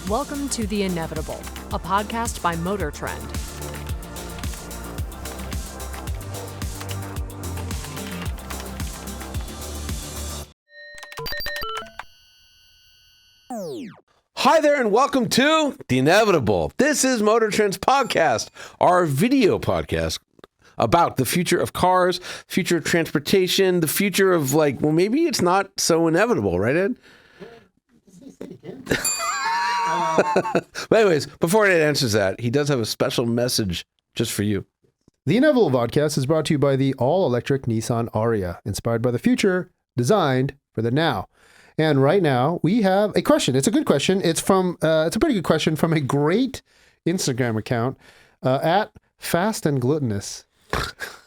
Welcome to The Inevitable, a podcast by MotorTrend. Hi there and welcome to The Inevitable. This is MotorTrend's podcast, our video podcast about the future of cars, future of transportation, the future of maybe it's not so inevitable, right, Ed? But anyways, before Ed answers that, he does have a special message just for you. The Inevitable podcast is brought to you by the all-electric Nissan Ariya, inspired by the future, designed for the now. And right now, we have a question. It's a good question. It's a pretty good question from a great Instagram account at Fast and Glutinous.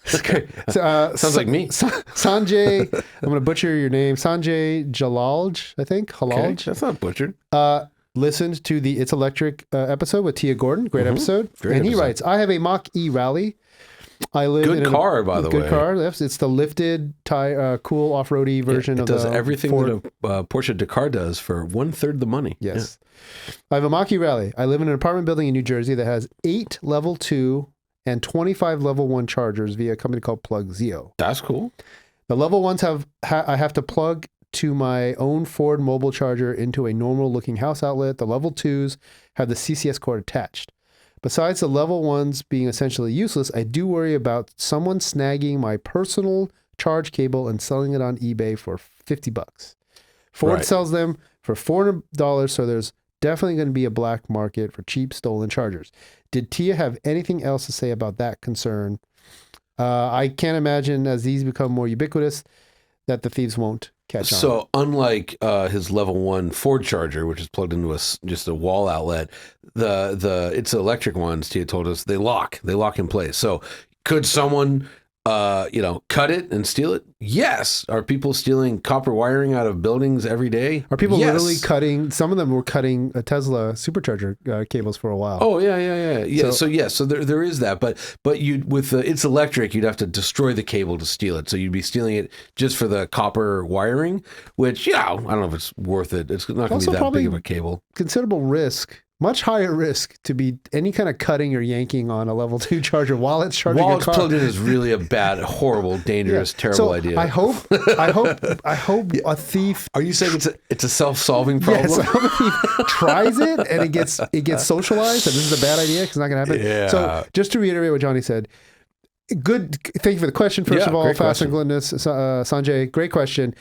Sounds like me. Sanjay, I'm going to butcher your name. Sanjay Jalalj, I think. Halalj. Okay, that's not butchered. Listened to the It's Electric episode with Tia Gordon. Great episode. Great and he episode. writes, I have a Mach-E Rally. I live Good in car, by the way. Good car. It's the lifted, cool off-roady version of the It does everything Ford. that a Porsche Dakar does for 1/3 the money. Yes. I have a Mach-E Rally. I live in an apartment building in New Jersey that has 8 level 2 and 25 level 1 chargers via a company called PlugZeo. That's cool. The level 1s I have to plug to my own Ford mobile charger into a normal looking house outlet. The level 2s have the CCS cord attached. Besides the level 1s being essentially useless, I do worry about someone snagging my personal charge cable and selling it on eBay for $50. Ford Right. sells them for $400, so there's definitely going to be a black market for cheap stolen chargers. Did Tia have anything else to say about that concern? I can't imagine, as these become more ubiquitous, that the thieves won't catch on. So unlike his level 1 Ford charger, which is plugged into just a wall outlet, the It's Electric ones, Tia told us, they lock in place. So could someone cut it and steal it? Yes. Are people stealing copper wiring out of buildings every day? Are people Yes. literally cutting? Some of them were cutting a Tesla supercharger cables for a while. Oh yeah. So there is that, but you with the It's Electric, you'd have to destroy the cable to steal it. So you'd be stealing it just for the copper wiring, which I don't know if it's worth it. It's not going to Also be that probably big of a cable. Considerable risk, much higher risk to be any kind of cutting or yanking on a level 2 charger while it's charging While your it's car. plugged in is really a bad, horrible, dangerous, terrible So idea. I hope a thief. Are you saying it's a self-solving problem? Yes, I hope a thief tries it and it gets socialized and this is a bad idea because it's not going to happen. Yeah. So just to reiterate what Jonny said, good. Thank you for the question. First Yeah, of all, great Fast question. and Glutinous, Sanjay, great question.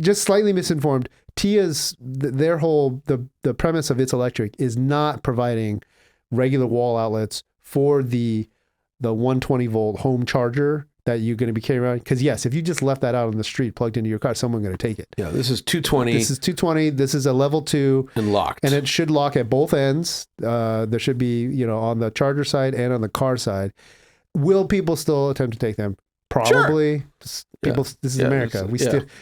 Just slightly misinformed. Tia's their whole the premise of It's Electric is not providing regular wall outlets for the 120 volt home charger that you're going to be carrying around. Because yes, if you just left that out on the street plugged into your car, someone's going to take it. Yeah, this is 220 This is 220. This is a level 2. and locked. And it should lock at both ends. There should be, on the charger side and on the car side. Will people still attempt to take them? Probably. People. Yeah. This is Yeah, America.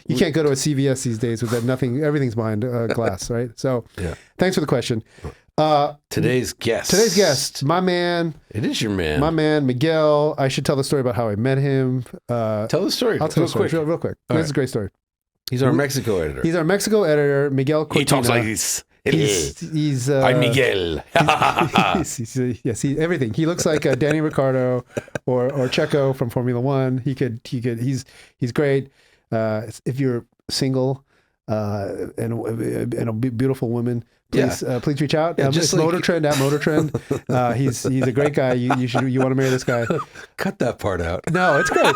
You can't go to a CVS these days with that. Everything's behind glass, right? So, Thanks for the question. Today's guest. My man. It is your man. My man, Miguel. I should tell the story about how I met him. Tell the story. I'll tell real the story quick. real quick. All This is a great story. He's our Mexico editor. He's our Mexico editor, Miguel Cortina. He talks like this. He's I'm Miguel. Yes, everything. He looks like Danny Ricciardo or Checo from Formula One. He's great. If you're single and a beautiful woman, please reach out. It's MotorTrend at MotorTrend. He's a great guy. You want to marry this guy. Cut that part out. No, it's great.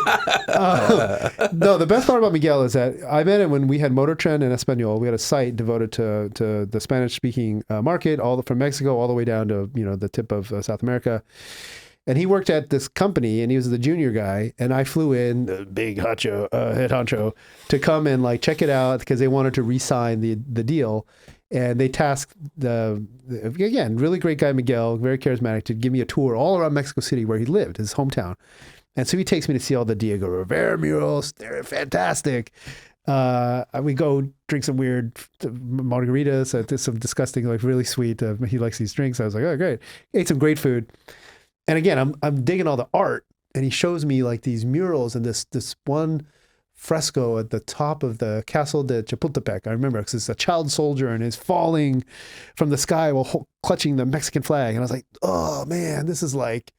No, the best part about Miguel is that I met him when we had MotorTrend in Espanol. We had a site devoted to the Spanish-speaking market, from Mexico all the way down to the tip of South America. And he worked at this company, and he was the junior guy. And I flew in, the big head honcho, to come and check it out because they wanted to re-sign the deal. And they tasked again, really great guy, Miguel, very charismatic, to give me a tour all around Mexico City where he lived, his hometown. And so he takes me to see all the Diego Rivera murals. They're fantastic. We go drink some weird margaritas, some disgusting, really sweet. He likes these drinks. I was like, oh, great. Ate some great food. And again, I'm digging all the art. And he shows me these murals and this one fresco at the top of the Castle de Chapultepec. I remember because it's a child soldier and is falling from the sky while clutching the Mexican flag. And I was like, oh man, this is like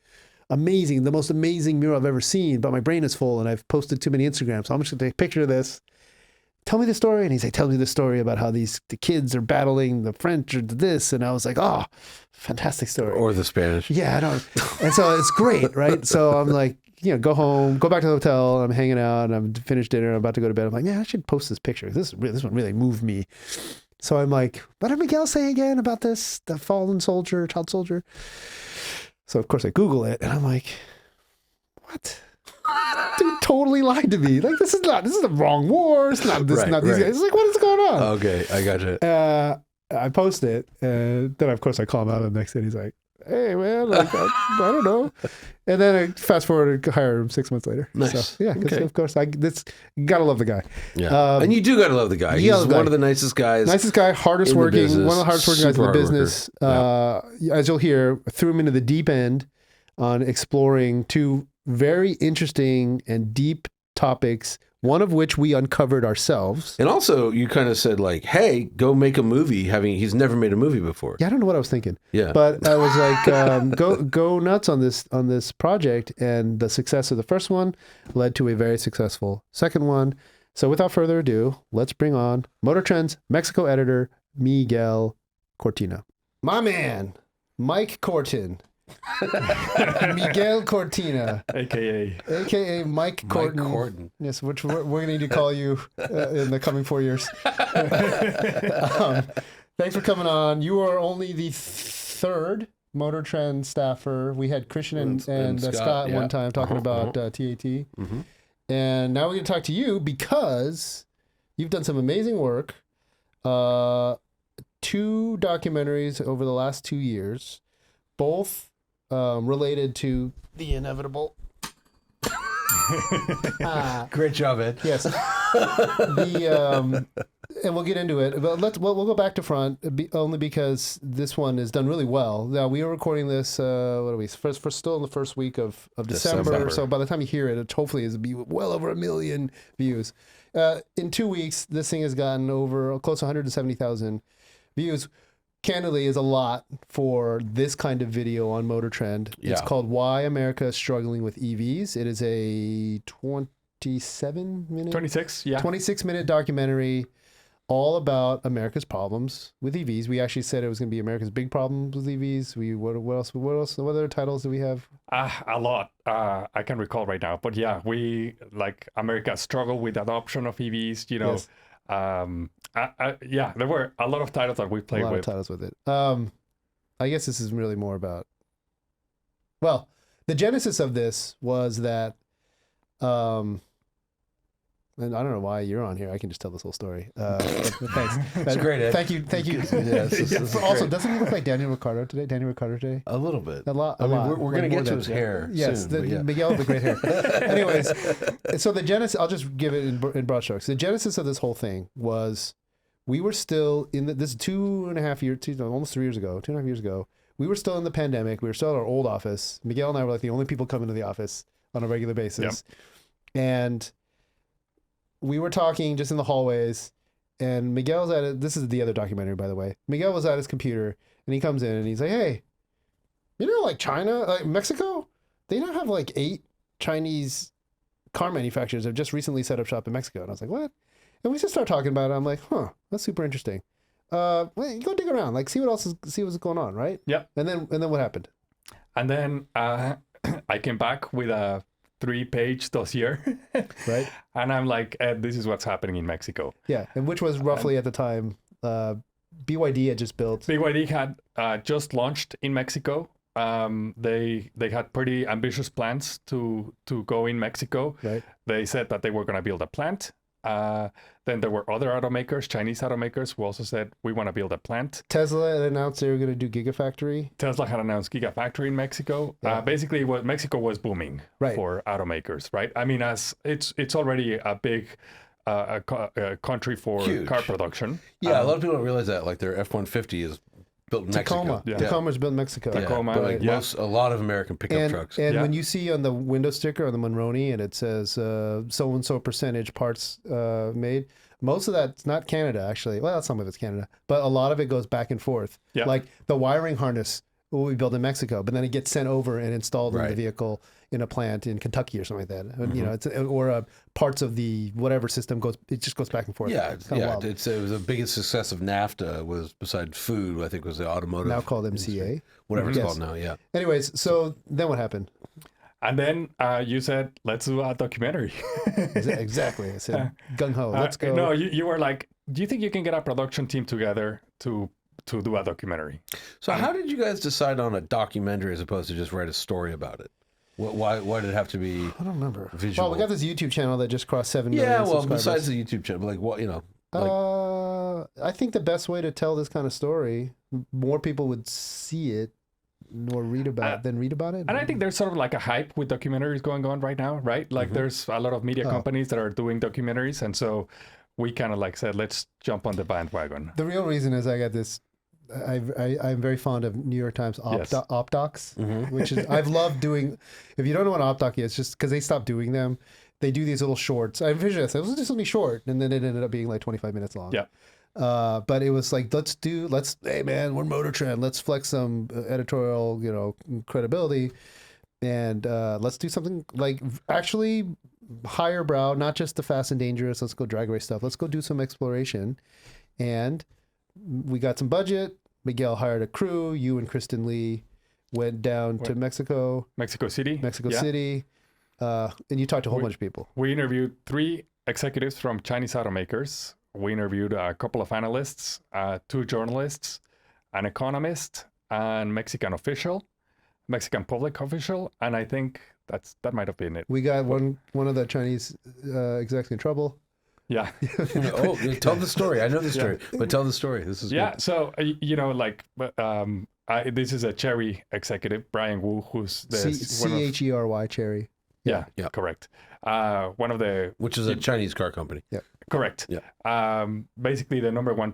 amazing. The most amazing mural I've ever seen, but my brain is full and I've posted too many Instagrams. So I'm just gonna take a picture of this. Tell me the story. And he's like, tell me the story about how the kids are battling the French or this. And I was like, oh, fantastic story. Or the Spanish. Yeah, I don't. And so it's great, right? So I'm like, go home, go back to the hotel. I'm hanging out and I'm finished dinner. I'm about to go to bed. I'm like, man, I should post this picture. This one really moved me. So I'm like, what did Miguel say again about this? The fallen soldier, child soldier. So of course I Google it and I'm like, what? Dude totally lied to me. Like, this is the wrong war. It's not this, not these guys. It's like, what is going on? Okay, I got you. I post it, and then of course I call him out the next day. And he's like, "Hey man, like I don't know." And then I fast forward and hire him 6 months later. Nice. So, yeah, because of course gotta love the guy. Yeah, and you do gotta love the guy. He's one of the nicest guys. Nicest guy, hardest working, one of the hardest working guys in the business. As you'll hear, threw him into the deep end on exploring two very interesting and deep topics, one of which we uncovered ourselves. And also, you kind of said like, "Hey, go make a movie." He's never made a movie before. Yeah, I don't know what I was thinking. Yeah, but I was like, go nuts on this project, and the success of the first one led to a very successful second one. So, without further ado, let's bring on MotorTrend's Mexico editor Miguel Cortina, my man, Mike Cortin. Miguel Cortina, aka Mike Cortin. Yes, which we're going to need to call you in the coming 4 years. Thanks for coming on. You are only the third MotorTrend staffer. We had Christian and Scott one time talking about TAT. Mm-hmm. And now we're going to talk to you because you've done some amazing work. 2 documentaries over the last 2 years, both related to the inevitable. Great job, Ed. Yes. And we'll get into it, but we'll go back to front only because this one is done really well. Now we are recording this. What are we? First, still in the first week of December. So by the time you hear it hopefully is be well over 1 million views. In 2 weeks, this thing has gotten over close to 170,000 views. Candidly, is a lot for this kind of video on MotorTrend. Yeah. It's called Why America is Struggling with EVs. It is a 26-minute documentary all about America's problems with EVs. We actually said it was going to be America's big problems with EVs. What else? What other titles do we have? A lot. I can recall right now. But yeah, we like America struggle with adoption of EVs, Yes. Yeah, there were a lot of titles that we played with. A lot of titles with it. I guess this is really more about, well, the genesis of this was that, and I don't know why you're on here. I can just tell this whole story. Thanks. That's great, Ed. Thank you. Yes, also, doesn't he look like Daniel Ricciardo today? A little bit. A lot. We're going to get to his hair. Yes, soon, Miguel with the great hair. Anyways, so the genesis, I'll just give it in broad strokes. The genesis of this whole thing was we were still in this 2.5 years, almost 3 years ago, 2.5 years ago. We were still in the pandemic. We were still at our old office. Miguel and I were like the only people coming to the office on a regular basis. Yep. And we were talking just in the hallways, and Miguel's at it. This is the other documentary, by the way. Miguel was at his computer, and he comes in, and he's like, hey, like China, like Mexico, they now have like 8 Chinese car manufacturers have just recently set up shop in Mexico. And I was like, what? And we just start talking about it. I'm like, that's super interesting. Go dig around, like see what's going on, right? Yeah. And then what happened? And then I came back with a 3-page dossier, right? And I'm like, Ed, this is what's happening in Mexico. Yeah, and which was roughly at the time, BYD had just built. BYD had just launched in Mexico. They had pretty ambitious plans to go in Mexico. Right. They said that they were going to build a plant. Then there were other automakers, Chinese automakers, who also said, we want to build a plant. Tesla had announced they were going to do Gigafactory. Tesla had announced Gigafactory in Mexico. Yeah. Basically, Mexico was booming for automakers, right? I mean, as it's already a big country for car production. Yeah, a lot of people don't realize that. Like their F-150 is built in Tacoma. Mexico. Tacoma's built in Mexico. Tacoma, but like, like a lot of American pickup trucks. And Yeah. when you see on the window sticker on the Monroney and it says so and so percentage parts made, most of that's not Canada actually. Well, some of it's Canada, but a lot of it goes back and forth. Yeah. Like the wiring harness will be built in Mexico, but then it gets sent over and installed in the vehicle in a plant in Kentucky or something like that. And, you know, it's parts of the whatever system it just goes back and forth. Yeah, It's kinda wild. it was the biggest success of NAFTA was besides food. I think was the automotive Now called MCA. whatever it's Yes. called now. Yeah. Anyways, so then what happened? And then you said, let's do a documentary. Exactly. I said, gung ho, let's go. No, you were like, do you think you can get a production team together to do a documentary? So how did you guys decide on a documentary as opposed to just write a story about it? Why did it have to be? I don't remember. Visual? Well, we got this YouTube channel that just crossed 7 million Yeah, well, subscribers. besides the YouTube channel, like what you know, like I think the best way to tell this kind of story, more people would see it or read about than read about it. And I think there's sort of like a hype with documentaries going on right now, right? Like there's a lot of media companies that are doing documentaries. And so we kind of like said, let's jump on the bandwagon. The real reason is I got this. I'm very fond of New York Times op docs, which is I've loved doing. If you don't know what op doc is, just because they stopped doing them, they do these little shorts. I envisioned this. It was just something short, and then it ended up being like 25 minutes long. Yeah. But it was like, hey man, we're MotorTrend. Let's flex some editorial, credibility, and let's do something like actually higher brow, not just the fast and dangerous. Let's go drag race stuff. Let's go do some exploration, and we got some budget. Miguel hired a crew. You and Kristen Lee went down to Mexico City, and you talked to a whole bunch of people. We interviewed 3 executives from Chinese automakers. We interviewed a couple of analysts, 2 journalists, an economist, and Mexican public official, and I think that might have been it. We got one of the Chinese execs in trouble. Yeah. tell the story. I know the story, but tell the story. This is good. So this is a Chery executive, Brian Wu, who's the Chery Cherry. Yeah, correct. One of the Which is a Chinese car company. Yeah. Correct. Yeah. Basically, the number one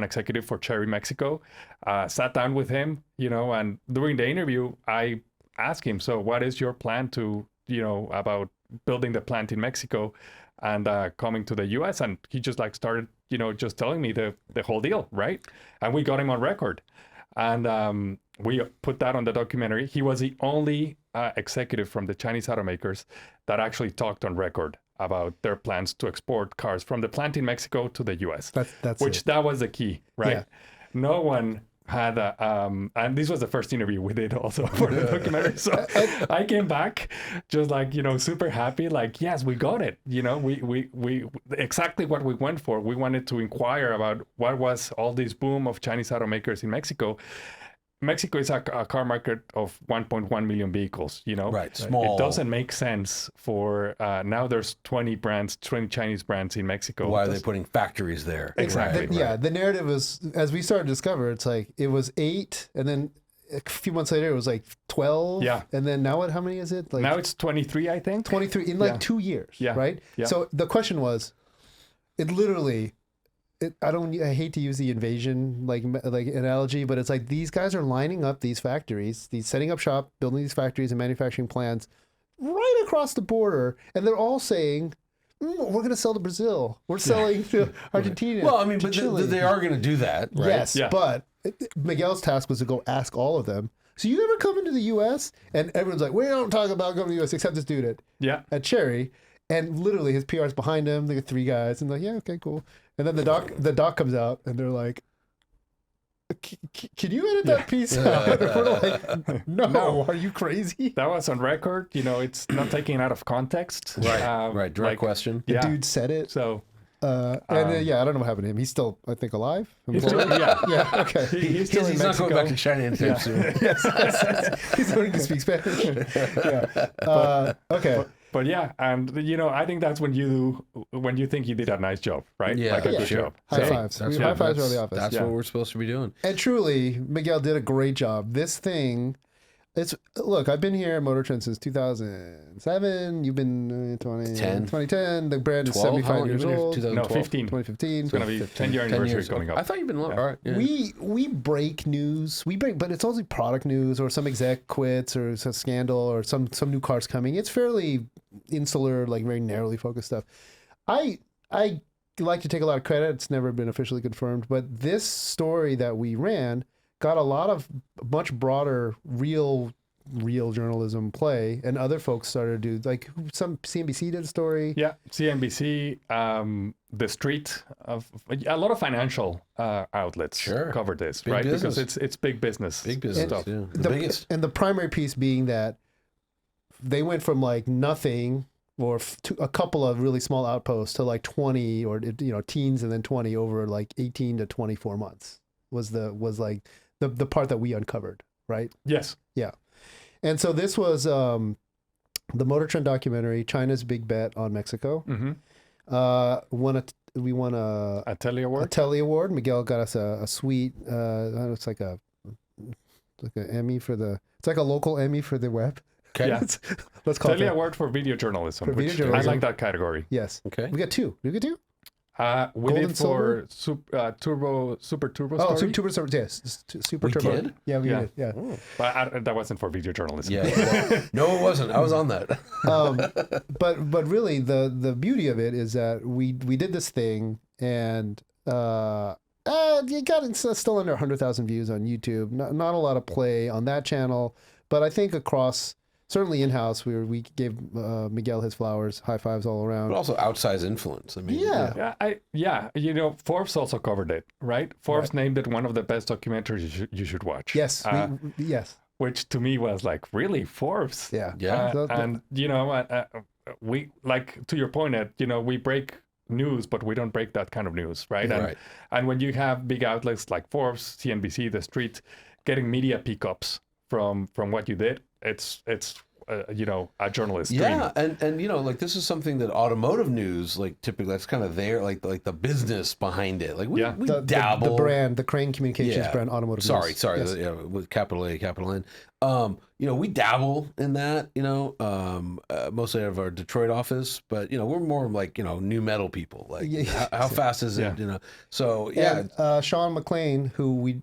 executive for Chery Mexico, sat down with him, and during the interview, I asked him, so what is your plan to, about building the plant in Mexico and coming to the US? And he just started, just telling me the whole deal, right? And we got him on record. And we put that on the documentary. He was the only executive from the Chinese automakers that actually talked on record about their plans to export cars from the plant in Mexico to the US. That was the key, right? Yeah. No one had and this was the first interview we did also for the documentary. So I came back just super happy, yes, we got it. We exactly what we went for. We wanted to inquire about what was all this boom of Chinese automakers in Mexico. Mexico is a car market of 1.1 million vehicles, Right, small. It doesn't make sense for, now there's 20 Chinese brands in Mexico. Why are they putting factories there? Exactly. The narrative was, as we started to discover, it's like, it was 8, and then a few months later, it was 12. Yeah. And then now how many is it? Now it's 23, I think. 23 in 2 years. Yeah. Right? Yeah. So the question was, I hate to use the invasion like analogy, but it's like these guys are lining up these factories, setting up shop, building these factories and manufacturing plants right across the border, and they're all saying, we're going to sell to Brazil, we're selling to Argentina. Well, I mean, but they are going to do that, right? Yes, but Miguel's task was to go ask all of them. So you ever come into the U.S.? And everyone's like, we don't talk about coming to the U.S. except this dude at Chery. And literally his PR's behind him. They got 3 guys, and they're like, yeah, okay, cool. And then the doc comes out, and they're like, can you edit that piece out? And we're like, no, are you crazy? That was on record. It's not taken out of context. Right. Direct question. The dude said it. So. I don't know what happened to him. He's still, I think, alive. Yeah. Okay. He's still in He's not Mexico. going back to China anytime soon. Yes. He's learning to speak Spanish. Yeah. Okay. But yeah, and I think that's when you think you did a nice job, right? Yeah, like a good job. High fives. High fives around the office. That's what we're supposed to be doing. And truly, Miguel did a great job. This thing, Look, I've been here at MotorTrend's since 2007. You've been 2010. The brand is 75 years old. No, 15. 2015. It's going to be 10-year anniversary coming up. I thought you've been long. All right. Yeah. We break news. But it's always product news or some exec quits or some scandal or some new cars coming. It's fairly insular, like very narrowly focused stuff. I like to take a lot of credit. It's never been officially confirmed, but this story that we ran got a lot of much broader real journalism play, and other folks started to do, like some CNBC did a story. Yeah, CNBC, The Street, a lot of financial outlets covered this, right? Business. Because it's big business. Big business stuff. Yeah. The biggest. And the primary piece being that they went from like nothing or to a couple of really small outposts to like 20 or teens and then 20 over like 18 to 24 months was like the part that we uncovered, right? Yes. Yeah. And so this was the Motor Trend documentary, China's Big Bet on Mexico. Mm-hmm. We won a Telly Award. A Telly Award. Miguel got us a sweet. It's like an Emmy for the. It's like a local Emmy for the web. Okay. Yeah. Let's call Telly it Award for video journalism. For video which journalism. I like that category. Yes. Okay. We got two. Did we get two? We Gold did and for silver? Super Turbo Oh, Story. Super Turbo. Yes. Super We Turbo. did? Yeah, we Yeah. did. Yeah. Oh. But that wasn't for video journalism. Yeah. No, it wasn't. I was on that. But really the beauty of it is that we did this thing and it's still under 100,000 views on YouTube. Not a lot of play on that channel, but I think across, certainly in-house, we gave Miguel his flowers, high fives all around. But also outsized influence. I mean, Yeah. Forbes also covered it, right? Forbes named it one of the best documentaries you should watch. Yes. Yes. Which to me was like, really, Forbes? Yeah. Yeah. And we, like, to your point, Ed, we break news, but we don't break that kind of news, right? Yeah, And, right. and when you have big outlets like Forbes, CNBC, The Street, getting media pickups from what you did, it's a journalist's dream. Yeah, and like this is something that automotive news, like typically that's kind of there, like the business behind it. Like we dabble. The brand, the Crane Communications brand, automotive. Sorry, news. sorry, Yes. with capital A, capital N. We dabble in that, mostly out of our Detroit office, but we're more like new metal people. Like how fast is it? So yeah. And, Sean McLean, who we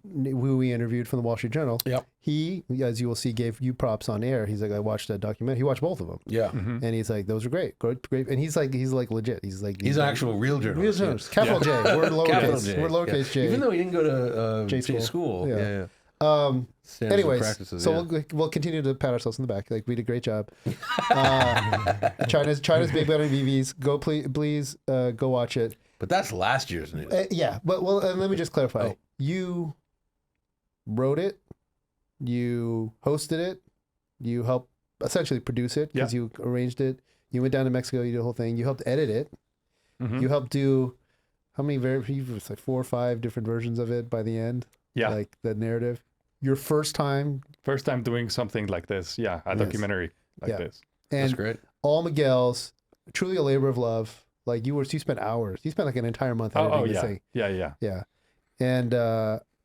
interviewed from the Wall Street Journal. Yep. He, as you will see, gave you props on air. He's like, I watched that documentary. He watched both of them. Yeah. Mm-hmm. And he's like, those are great. And he's like legit. He's an actual real journalist. Real journalist. Capital J. We're lowercase. Capital J. We're lowercase J. Even though he didn't go to J school. Yeah. Yeah. Anyways, and practices, so we'll continue to pat ourselves on the back. Like, we did a great job. China's Big Bet on EVs. Go please go watch it. But that's last year's news. Yeah, but and let me just clarify. You wrote it, you hosted it, you helped essentially produce it because you arranged it. You went down to Mexico, you did the whole thing. You helped edit it. Mm-hmm. You helped do how many? It's like 4 or 5 different versions of it by the end. Yeah. Like the narrative. Your first time doing something like this. Yeah, a documentary like this. And That's great. all Miguel's, truly a labor of love. Like you spent hours. You spent like an entire month editing this thing. Yeah. And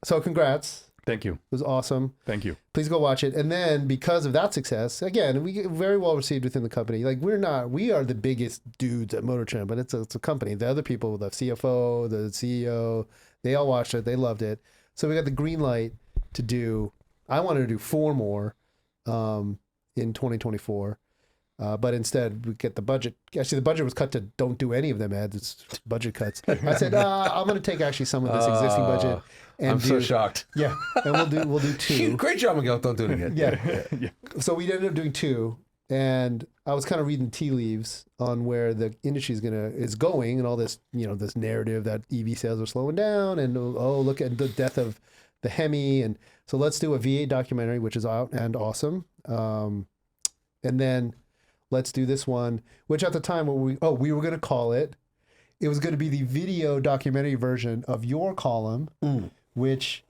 so congrats. Thank you. It was awesome. Thank you. Please go watch it. And then because of that success, again, we get very well received within the company. Like we are the biggest dudes at MotorTrend, but it's a company. The other people, the CFO, the CEO, they all watched it. They loved it. So we got the green light to do. I wanted to do 4 more in 2024. But instead, we get the budget. Actually, the budget was cut to don't do any of them, Ed. It's budget cuts. I said, I'm going to take actually some of this existing budget. And I'm so shocked. Yeah, and we'll do 2. Great job, Miguel. Don't do it again. Yeah. So we ended up doing 2, and I was kind of reading tea leaves on where the industry is going, and all this this narrative that EV sales are slowing down, and look at the death of the Hemi, and so let's do a V8 documentary, which is out and awesome, and then let's do this one, which at the time we were going to call it. It was going to be the video documentary version of your column, which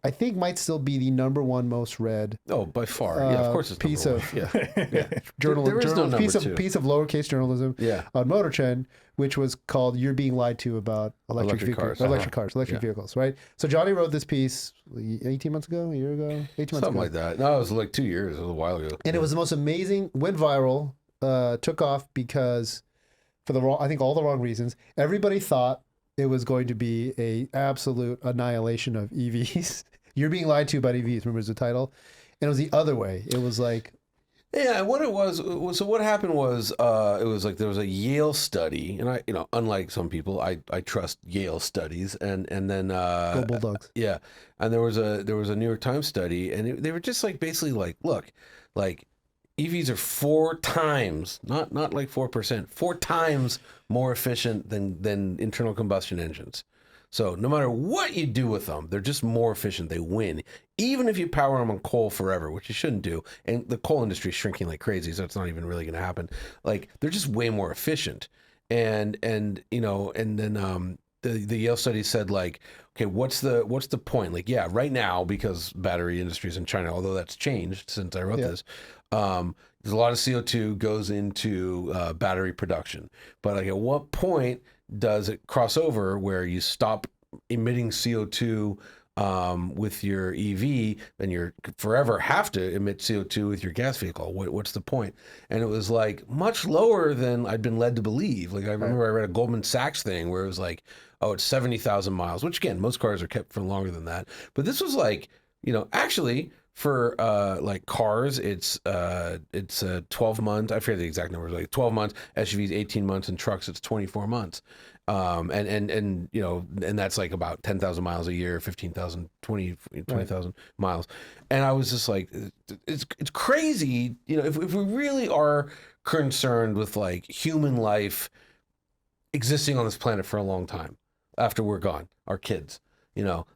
I think might still be the #1 most read Oh, by far. Yeah, of course it's piece number of one. Yeah. journalism. There is no number piece two. piece of lowercase journalism Yeah. on MotorTrend, which was called "You're Being Lied to About Electric Cars. Electric vehicles." Right. So Jonny wrote this piece 18 months ago, a year ago, 18 months Something ago, like that. No, it was like 2 years. It was a while ago. and it was the most amazing. Went viral, took off because for I think all the wrong reasons. Everybody thought it was going to be a absolute annihilation of EVs. You're being lied to about EVs. Remember the title? And it was the other way. It was like, yeah, what it was, so what happened was, it was like there was a Yale study, and I, unlike some people, I trust Yale studies, and then go Bulldogs. yeah, and there was a New York Times study, and they were just like basically like, look, like EVs are 4 times, not like 4%, 4 times more efficient than internal combustion engines. So no matter what you do with them, they're just more efficient. They win. Even if you power them on coal forever, which you shouldn't do. And the coal industry is shrinking like crazy, so it's not even really going to happen. Like, they're just way more efficient. And then the Yale study said, like, okay, what's the point? Like, yeah, right now, because battery industries in China, although that's changed since I wrote this, there's a lot of CO2 goes into battery production. But like, at what point does it cross over where you stop emitting CO2 with your EV, and you forever have to emit CO2 with your gas vehicle? What's the point? And it was like much lower than I'd been led to believe. Like, I remember I read a Goldman Sachs thing where it was like, oh, it's 70,000 miles, which again, most cars are kept for longer than that. But this was like, actually for like cars, it's 12 months. I forget the exact numbers, like 12 months, SUVs 18 months, and trucks it's 24 months. And that's like about 10,000 miles a year, 15,000, 20,000 miles. And I was just like, it's crazy. If we really are concerned with like human life existing on this planet for a long time after we're gone, our kids,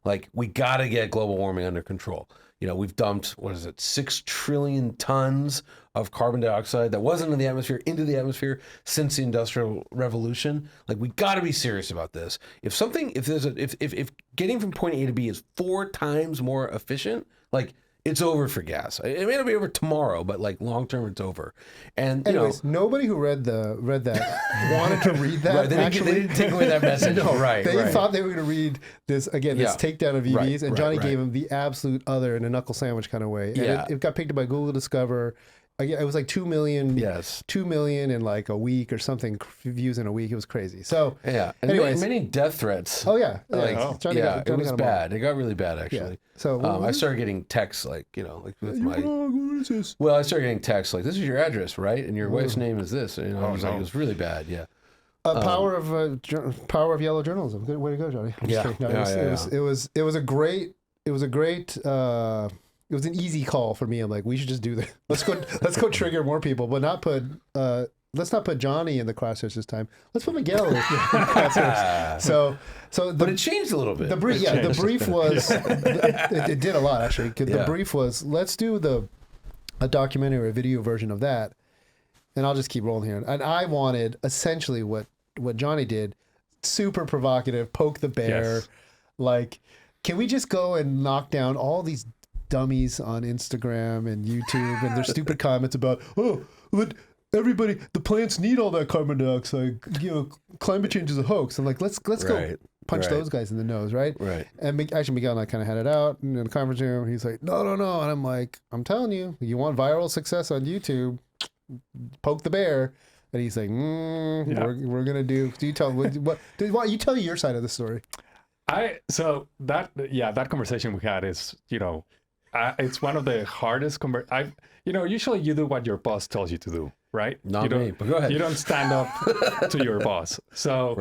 like, we got to get global warming under control. We've dumped, 6 trillion tons of carbon dioxide that wasn't in the atmosphere into the atmosphere since the Industrial Revolution. Like, we got to be serious about this. If getting from point A to B is 4 times more efficient, like, it's over for gas. It may not be over tomorrow, but like long term, it's over. And anyways, nobody who read that wanted to read that. Right, they didn't take away that message. No, right. They thought they were going to read this again, this takedown of EVs, and Jonny gave them the absolute other in a knuckle sandwich kind of way. And it got picked up by Google Discover. It was like 2 million. Yes, 2 million in like a week or something, views in a week. It was crazy. So yeah, and anyways, many death threats. Oh yeah, it was bad. It got really bad actually. Yeah. So I started getting texts like with my. What is this? Well, I started getting texts like, "This is your address, right? And your wife's name is this." And, it was really bad. Yeah. Power of yellow journalism. Good way to go, Jonny. It was a great. It was an easy call for me. I'm like, we should just do that. Let's go trigger more people, but not put. Let's not put Jonny in the crosshairs this time. Let's put Miguel in the crosshairs. But it changed a little bit. The brief was. It did a lot actually. The brief was, let's do a documentary or a video version of that, and I'll just keep rolling here. And I wanted essentially what Jonny did, super provocative, poke the bear. Yes. Like, can we just go and knock down all these dummies on Instagram and YouTube and their stupid comments about, everybody, the plants need all that carbon dioxide, climate change is a hoax. I'm like, let's go punch those guys in the nose, right? Right. And actually Miguel and I kind of had it out in the conference room. He's like, no. And I'm like, I'm telling you, you want viral success on YouTube, poke the bear. And he's like, we're gonna do you tell you tell your side of the story. That conversation we had is, it's one of the hardest usually you do what your boss tells you to do, right? Not me, but go ahead. You don't stand up to your boss. So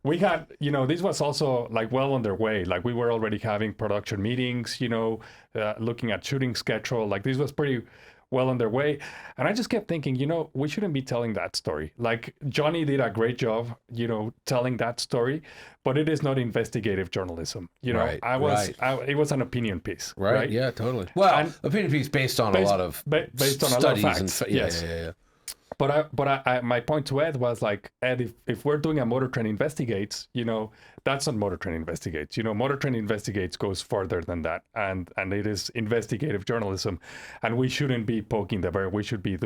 we had, this was also like well underway. Like, we were already having production meetings, looking at shooting schedule. Like, this was pretty well underway. And I just kept thinking, we shouldn't be telling that story. Like, Jonny did a great job, telling that story, but it is not investigative journalism. It was an opinion piece. Right. Yeah, totally. Well, opinion piece based on a lot of based on studies a lot of facts. Yeah. My point to Ed was like, Ed, if we're doing a MotorTrend Investigates, that's not MotorTrend Investigates. MotorTrend Investigates goes further than that, and it is investigative journalism, and we shouldn't be poking the bear. We should be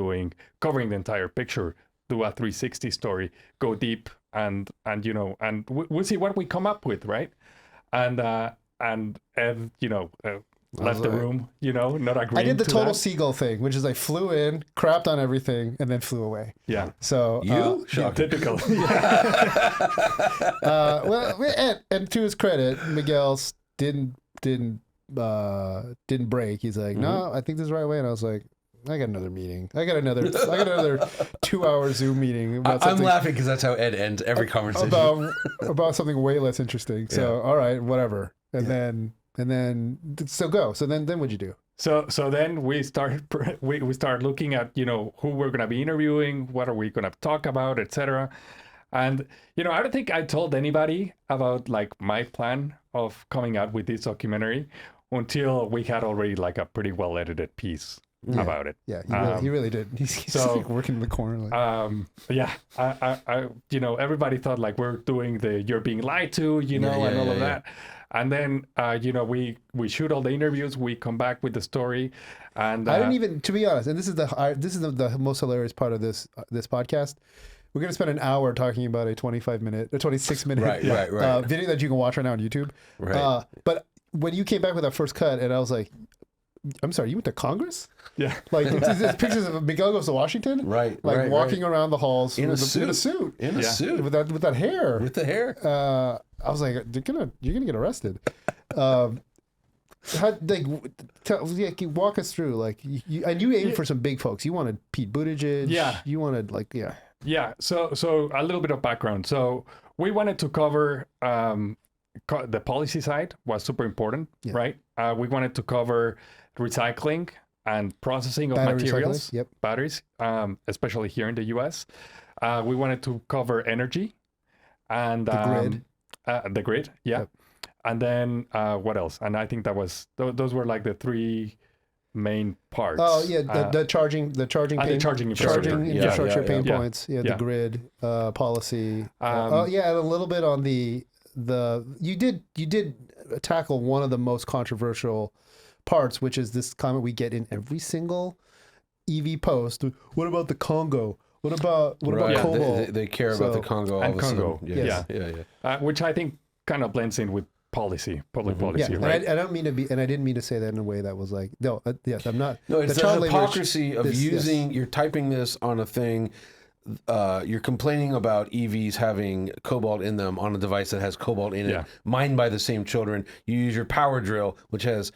covering the entire picture, do a 360 story, go deep, and we'll see what we come up with, right? And Ed, left the room, not agreeing. I did the to total that. seagull thing, which is I flew in, crapped on everything, and then flew away. Yeah. So Typical. and to his credit, Miguel didn't break. He's like, no, I think this is the right way, and I was like, I got another meeting. I got another 2-hour Zoom meeting. I'm laughing because that's how Ed ends every conversation. About something way less interesting. So all right, whatever. And then go. So then what'd you do? So then we start looking at who we're gonna be interviewing, what are we gonna talk about, etc. And I don't think I told anybody about like my plan of coming out with this documentary until we had already like a pretty well edited piece about it. Yeah, he really did. He's like working in the corner. Like. I everybody thought like we're doing you're being lied to, and all of that. And then, we shoot all the interviews, we come back with the story, and I didn't even, to be honest, and this is the most hilarious part of this podcast. We're going to spend an hour talking about a 26-minute video that you can watch right now on YouTube. Right. But when you came back with that first cut, and I was like, I'm sorry, you went to Congress? Yeah. Like, it's pictures of Miguel goes to Washington? Right. Like walking around the halls in a suit. In a suit. With that hair. With the hair. I was like, you're gonna get arrested. Walk us through, like, you aimed for some big folks. You wanted Pete Buttigieg. Yeah. You wanted Yeah. So a little bit of background. So we wanted to cover the policy side was super important, right? We wanted to cover recycling and processing of materials, batteries, especially here in the U.S. We wanted to cover energy and the grid, and then what else? And I think that was those were like the three main parts. Oh yeah, the charging infrastructure pain points. Yeah, the grid policy. And a little bit on the you did tackle one of the most controversial parts, which is this comment we get in every single EV post. What about the Congo? What about cobalt? They care about the Congo and Congo. Yeah. Which I think kind of blends in with public policy, right? And I don't mean to be, and I didn't mean to say that in a way that was like, no, yes, I'm not. No, it's the hypocrisy of using. You're typing this on a thing. You're complaining about EVs having cobalt in them on a device that has cobalt in it, mined by the same children. You use your power drill, which has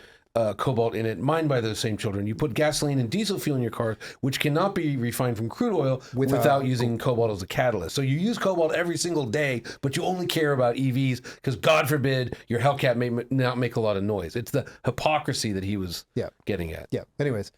cobalt in it, mined by those same children. You put gasoline and diesel fuel in your car, which cannot be refined from crude oil without using cobalt as a catalyst. So you use cobalt every single day, but you only care about EVs because, God forbid, your Hellcat may not make a lot of noise. It's the hypocrisy that he was getting at. Yeah. Anyways,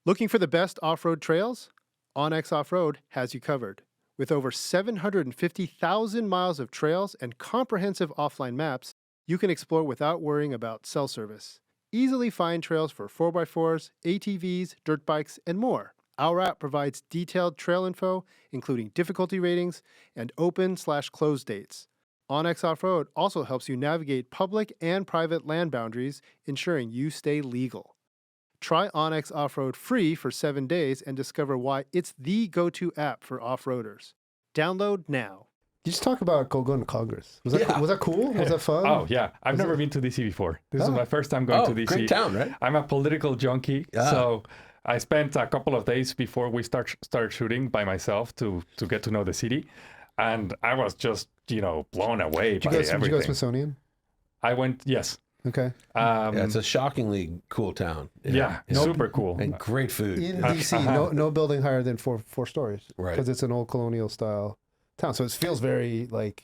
looking for the best off-road trails? OnX Off-Road has you covered. With over 750,000 miles of trails and comprehensive offline maps, you can explore without worrying about cell service. Easily find trails for 4x4s, ATVs, dirt bikes, and more. Our app provides detailed trail info, including difficulty ratings and open/closed dates. OnX Off-Road also helps you navigate public and private land boundaries, ensuring you stay legal. Try OnX Off-Road free for 7 days and discover why it's the go-to app for off-roaders. Download now. You just talk about going to Congress. Was that cool? Was that fun? Oh, yeah. I've never been to DC before. This is my first time going to DC. Great town, right? I'm a political junkie. So I spent a couple of days before we started shooting by myself to get to know the city. And I was just, blown away by everything. Did you go Smithsonian? I went, yes. Okay. It's a shockingly cool town. Super cool. And great food. In DC, no building higher than four stories. Right. Because it's an old colonial style town. So it feels very like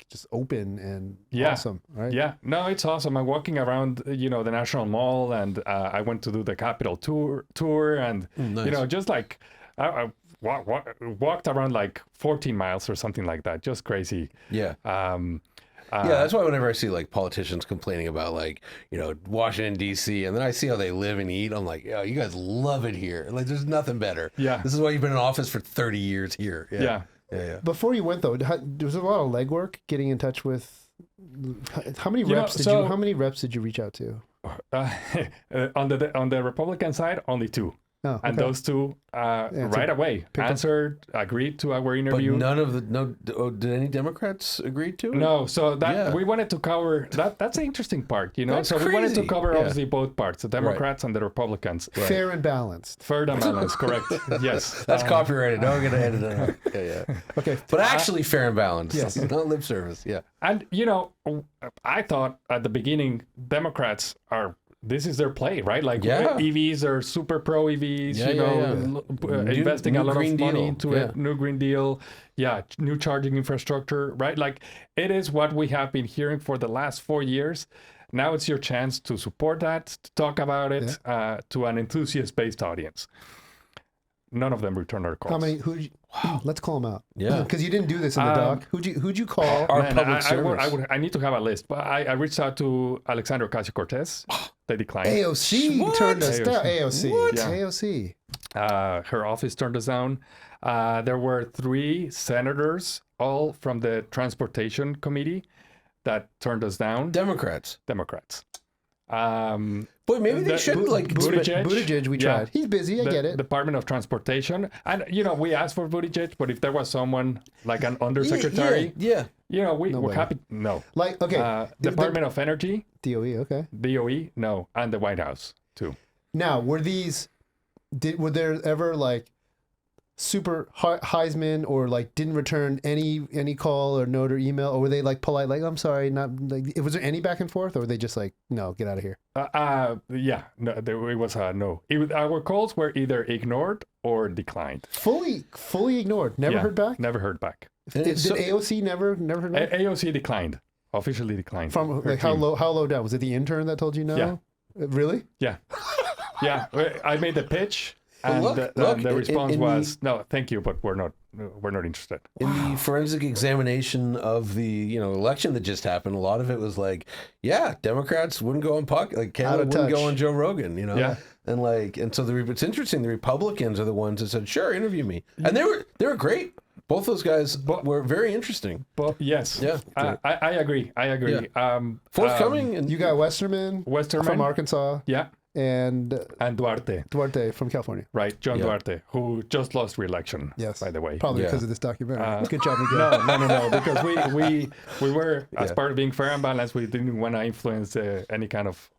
just open and awesome, right? Yeah. No, it's awesome. I'm walking around, the National Mall, and I went to do the Capitol tour and, nice. Just like I walked around like 14 miles or something like that. Just crazy. Yeah. Yeah, that's why whenever I see like politicians complaining about like, Washington D.C. and then I see how they live and eat, I'm like, oh, you guys love it here. Like, there's nothing better. Yeah. This is why you've been in office for 30 years here. Yeah. Before you went though, there was a lot of legwork getting in touch with. How many reps did you reach out to? On the Republican side, only 2. Oh, okay. And those 2 right away answered, agreed to our interview. But did any Democrats agree to it? No, so we wanted to cover that. That's the interesting part, That's So we wanted to crazy. cover obviously both parts, the Democrats and the Republicans. Fair and balanced. Fair and balanced, correct? Yes, That's copyrighted. No, I'm gonna edit it out. Yeah. Okay. But actually fair and balanced. Yes. Not lip service. Yeah. And I thought at the beginning Democrats this is their play, right? Like EVs are super pro EVs, investing a lot of money into it, new Green Deal, new charging infrastructure, right? Like it is what we have been hearing for the last 4 years. Now it's your chance to support that, to talk about it to an enthusiast-based audience. None of them returned our calls. How many? Let's call them out. Yeah. Because you didn't do this in the doc. Who'd you call? Our public service. I need to have a list, but I reached out to Alexandria Ocasio-Cortez. They declined. AOC turned us down. AOC. What? Yeah. AOC. Her office turned us down. There were 3 senators, all from the Transportation Committee, that turned us down. Democrats. But maybe they should Buttigieg, we tried. He's busy. I get it. Department of Transportation, and we asked for Buttigieg, but if there was someone like an undersecretary, we're happy. No, like Department of Energy, DOE, okay, DOE, no, and the White House too. Now, were there ever like super Heisman or like didn't return any call or note or email, or were they like polite, like I'm sorry, not like, was there any back and forth, or were they just like, no, get out of here? No, it was no. Our calls were either ignored or declined. Fully ignored. Never heard back. Never heard back. Did AOC never heard back? AOC declined. Officially declined. From like how low down? Was it the intern that told you no? Yeah. Really? Yeah. Yeah. I made the pitch. And look, the response was, no, thank you, but we're not interested. In the forensic examination of the election that just happened, a lot of it was like, Democrats wouldn't go on Canada wouldn't go on Joe Rogan, and so it's interesting. The Republicans are the ones that said, sure, interview me, and they were great. Both those guys were very interesting. But yes, I agree. Yeah. Forthcoming, and you got Westerman from Arkansas. Yeah. And Duarte from California, right? John Duarte, who just lost re-election. Yes, by the way, probably because of this documentary. Good job, Miguel. No, because we were as part of being fair and balanced. We didn't want to influence any kind of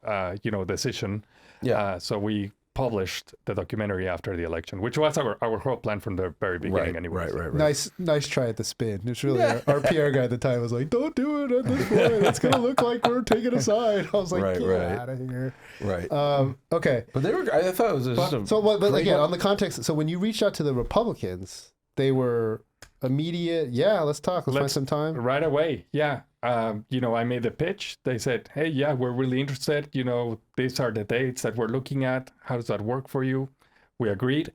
decision. Yeah. So we published the documentary after the election, which was our whole plan from the very beginning. Anyway, right. Nice try at the spin. It's really our PR guy at the time was like, "Don't do it at this point. It's gonna look like we're taking a side." I was like, "Get out of here." Right. Okay. But they were. I thought it was just but again, on the context. So when you reached out to the Republicans, they were immediate. Yeah, let's talk. Let's find some time right away. Yeah. I made the pitch. They said, hey, we're really interested. These are the dates that we're looking at. How does that work for you? We agreed.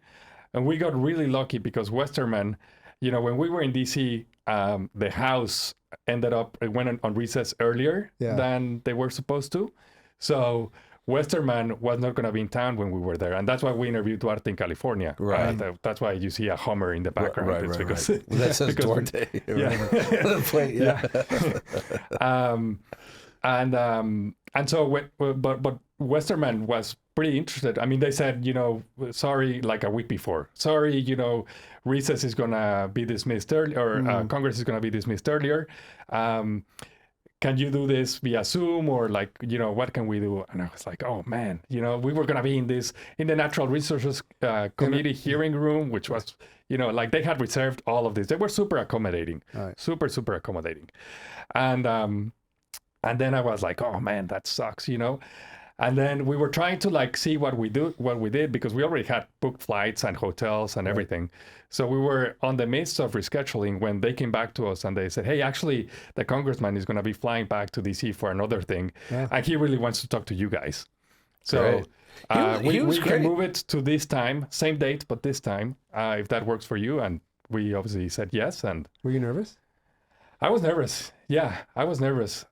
And we got really lucky because Westerman, when we were in DC, the House went on recess earlier than they were supposed to. So Westerman was not going to be in town when we were there. And that's why we interviewed Duarte in California. Right. That's why you see a Hummer in the background. Right. Because that says Duarte. And so, but Westerman was pretty interested. I mean, they said, sorry, like a week before. Sorry, recess is going to be dismissed early, or Congress is going to be dismissed earlier. Can you do this via Zoom, or what can we do? And I was like, oh man, we were going to be in the Natural Resources Committee hearing room, which was, they had reserved all of this. They were super accommodating, super accommodating. And then I was like, oh man, that sucks, And then we were trying to see what we did, because we already had booked flights and hotels and everything. So we were on the midst of rescheduling when they came back to us and they said, hey, actually, the congressman is going to be flying back to DC for another thing. Yeah. And he really wants to talk to you guys. So we can move it to this time, same date, but this time, if that works for you. And we obviously said yes. And were you nervous? I was nervous. Yeah, I was nervous.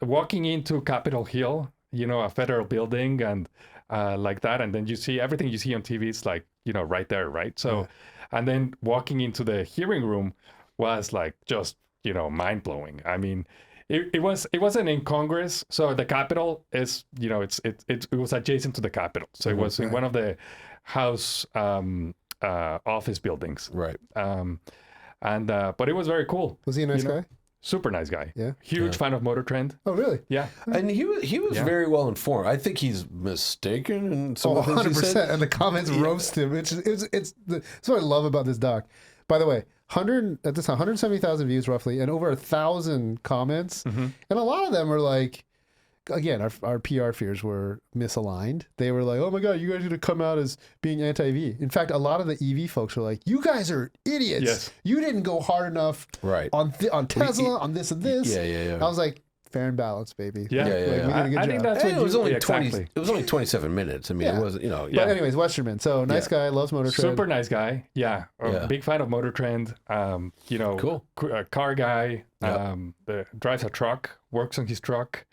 Walking into Capitol Hill, a federal building and like that. And then you see everything you see on TV is like, right there, right? So, and then walking into the hearing room was like just, mind blowing. I mean, it wasn't in Congress. So the Capitol is, it was adjacent to the Capitol. So it was in one of the House office buildings. Right. But it was very cool. Was he a nice guy? Super nice guy. Yeah. Huge fan of MotorTrend. Oh, really? Yeah. And he was very well informed. I think he's mistaken in some of the things he 100%. said. And the comments roast him. It's that's what I love about this doc. By the way, 170,000 views roughly, and over 1,000 comments, and a lot of them are like, again, our PR fears were misaligned. They were like, "Oh my God, you guys are gonna come out as being anti-EV." In fact, a lot of the EV folks are like, "You guys are idiots. Yes. You didn't go hard enough on Tesla, on this and this." Yeah. I was like, fair and balanced, baby. Yeah. We did a good I think job. that's what it was only exactly. 20. It was only 27 minutes. I mean, it wasn't. But anyways, Westerman. So nice guy, loves MotorTrend. Super nice guy. Yeah. Big fan of MotorTrend. Cool. Car guy. Yep. Drives a truck. Works on his truck.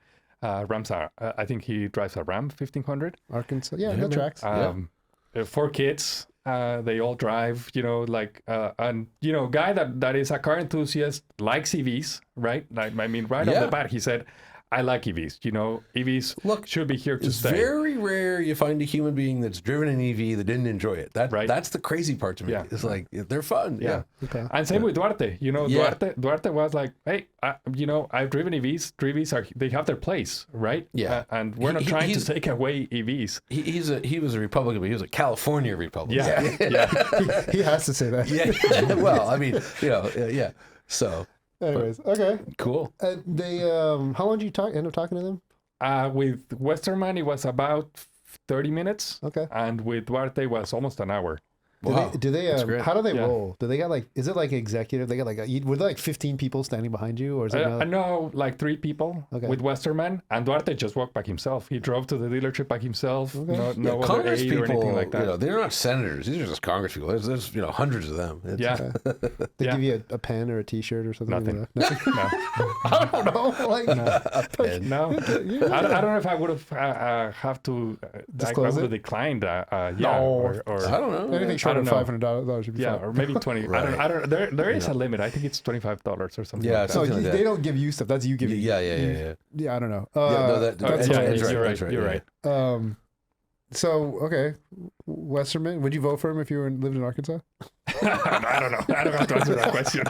I think he drives a Ram 1500. Arkansas. Yeah, that tracks. 4 kids. They all drive, and guy that is a car enthusiast, likes EVs, right? I mean, right off the bat, he said, I like EVs. EVs should be here to It's stay. very rare you find a human being that's driven an EV that didn't enjoy it. That's the crazy part to me. Yeah. It's like, they're fun. Yeah. Okay. And same with Duarte. Duarte was like, hey, I've driven EVs. EVs they have their place, right? Yeah. And we're not trying to take away EVs. He was a Republican, but he was a California Republican. Yeah. He has to say that. Yeah. Well, I mean, yeah. So. Anyways, okay. Cool. They how long did you end up talking to them? With Westerman, it was about 30 minutes. Okay. And with Duarte, it was almost an hour. Do they That's great. how do they roll? Do they got is it like executive? They got were there like 15 people standing behind you, or is it I know like 3 people with Westerman, and Duarte just walked back himself. He drove to the dealership by himself. Okay. No other Congress aid people, or anything like that. they're not senators. These are just Congress people. There's hundreds of them. They give you a pen or a T-shirt or something? Nothing. Like that? No. I don't know. Like, A pen. No. I don't know if I would have to Disclose I would it? have declined. No. Or I don't know. anything short of I don't $500 should be fine. or maybe 20. Right. I don't. There is a limit. I think it's $25 or something. Yeah, like that. So something like that. they don't give you stuff. That's you giving. Yeah. Yeah, I don't know. That's You're right. right. You're right. So okay, Westerman. Would you vote for him if you lived in Arkansas? I don't know. I don't have to answer that question.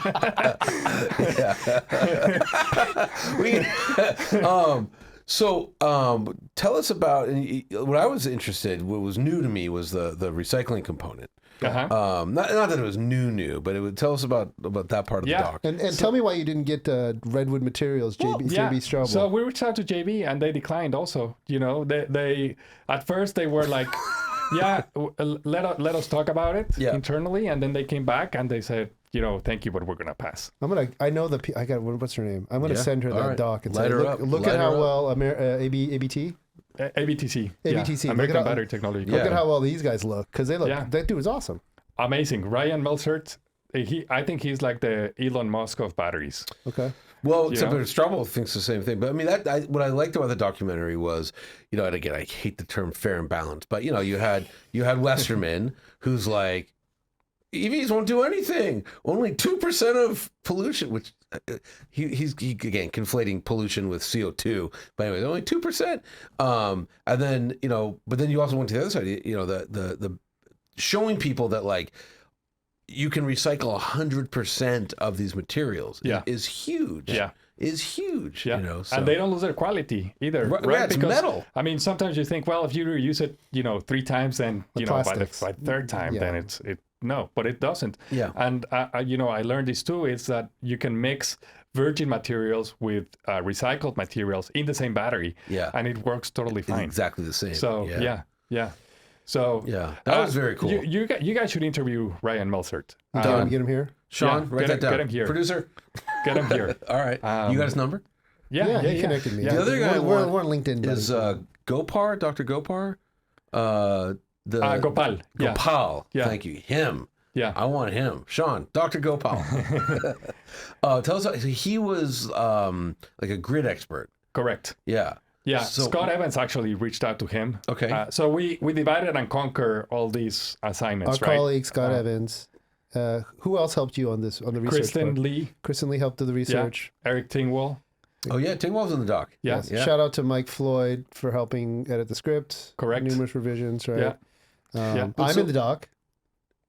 Tell us about what I was interested. What was new to me was the recycling component. Uh-huh. Not that it was new, but it would tell us about that part of the doc. And tell me why you didn't get Redwood Materials, JB Straubel. So we reached out to JB and they declined also. They at first they were like, let us talk about it internally, and then they came back and they said, thank you, but we're gonna pass. I know I got what's her name? I'm gonna send her that doc and say, look at how well ABT. ABTC. ABTC. American Battery Technology. Look at how well these guys look, because they look. That dude is awesome. Amazing. Ryan Meltzert. I think he's like the Elon Musk of batteries. Okay. Well, except Straubel thinks the same thing. But I mean, what I liked about the documentary was, and again, I hate the term fair and balanced, but you had Westerman who's like, EVs won't do anything. Only 2% of pollution, which he's again conflating pollution with CO2. But anyway, only 2%. And then but then you also went to the other side. The showing people that like you can recycle 100% of these materials is huge. Yeah. Is huge. Yeah. And they don't lose their quality either. Right? Because, It's metal. I mean, sometimes you think, well, if you reuse it, 3 times, then by the third time, then it. No, but it doesn't. Yeah. And I learned this too, is that you can mix virgin materials with recycled materials in the same battery. Yeah. And it works totally fine. It's exactly the same. So yeah. So that was very cool. You guys should interview Ryan Meltzert. Get him here. Sean, write that down. Get him here. Producer. Get him here. All right. You got his number? Yeah, he connected me. The other guy we're on LinkedIn. is Gopar, Dr. Gopar. Gopal. Gopal. Yeah. Thank you. Him. Yeah. I want him. Sean, Dr. Gopal. Tell us, he was like a grid expert. Correct. Yeah. Yeah, So- Scott Evans actually reached out to him. Okay. So we divided and conquer all these assignments, Our right? colleague Scott Evans. Who else helped you on the research? Kristen part? Lee, Kristen Lee helped do the research. Eric Tingwall. Oh, yeah. Tingwall's in the doc. Yeah. Yes. Yeah. Shout out to Mike Floyd for helping edit the script. Correct. Numerous revisions, right? Yeah. Yeah. I'm in the doc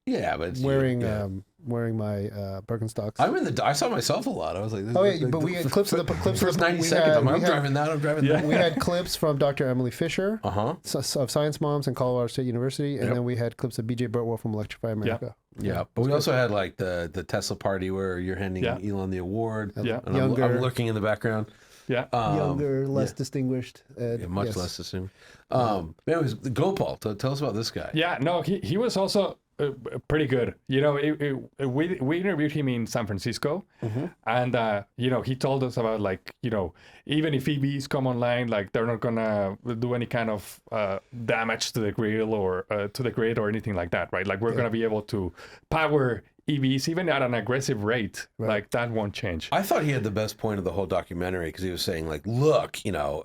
Yeah, but it's wearing yeah. wearing my Birkenstocks. I'm in the. I saw myself a lot. I was like, Oh yeah, but we had clips of the clips. First 90 seconds. I'm driving that. I'm driving that. We had clips from Dr. Emily Fisher Uh-huh. of Science Moms in Colorado State University, and Yep. then we had clips of BJ Burtwell from Electrify America. Yeah, but we also had like the Tesla party where you're handing Yeah. Elon the award. Yeah. And Younger. I'm looking in the background. Yeah. Younger, less distinguished. Yeah, much yes. less assumed. Anyways, Gopal, tell us about this guy. Yeah, no, he was also pretty good. You know, we interviewed him in San Francisco, and you know, he told us about, like, you know, even if EVs come online, like, they're not gonna do any kind of damage to the grid or anything like that, right? Like, we're gonna be able to power EVs even at an aggressive rate. Like, that won't change. I thought he had the best point of the whole documentary because he was saying, like, look, you know,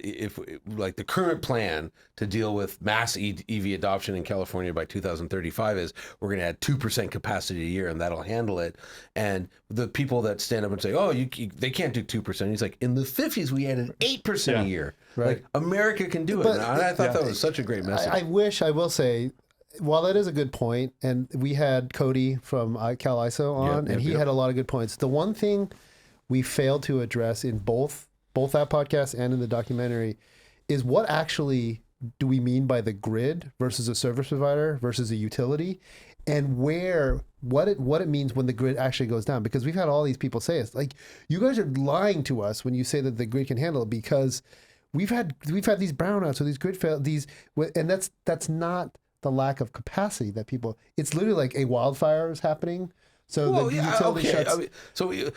if like the current plan to deal with mass EV adoption in California by 2035 is we're going to add 2% capacity a year and that'll handle it. And the people that stand up and say, oh, they can't do 2%. He's like, in the 50s, we added 8% a year. Right. Like, America can do it. But- And I thought that was such a great message. I will say, while that is a good point, and we had Cody from Cal ISO on, and he had a lot of good points. The one thing we failed to address in both that podcast and in the documentary is what actually do we mean by the grid versus a service provider versus a utility, and what it means when the grid actually goes down. Because we've had all these people say, it's like, you guys are lying to us when you say that the grid can handle it, because we've had these brownouts or these grid fail and that's not the lack of capacity that people. It's literally like a wildfire is happening. So the utility shuts. I mean,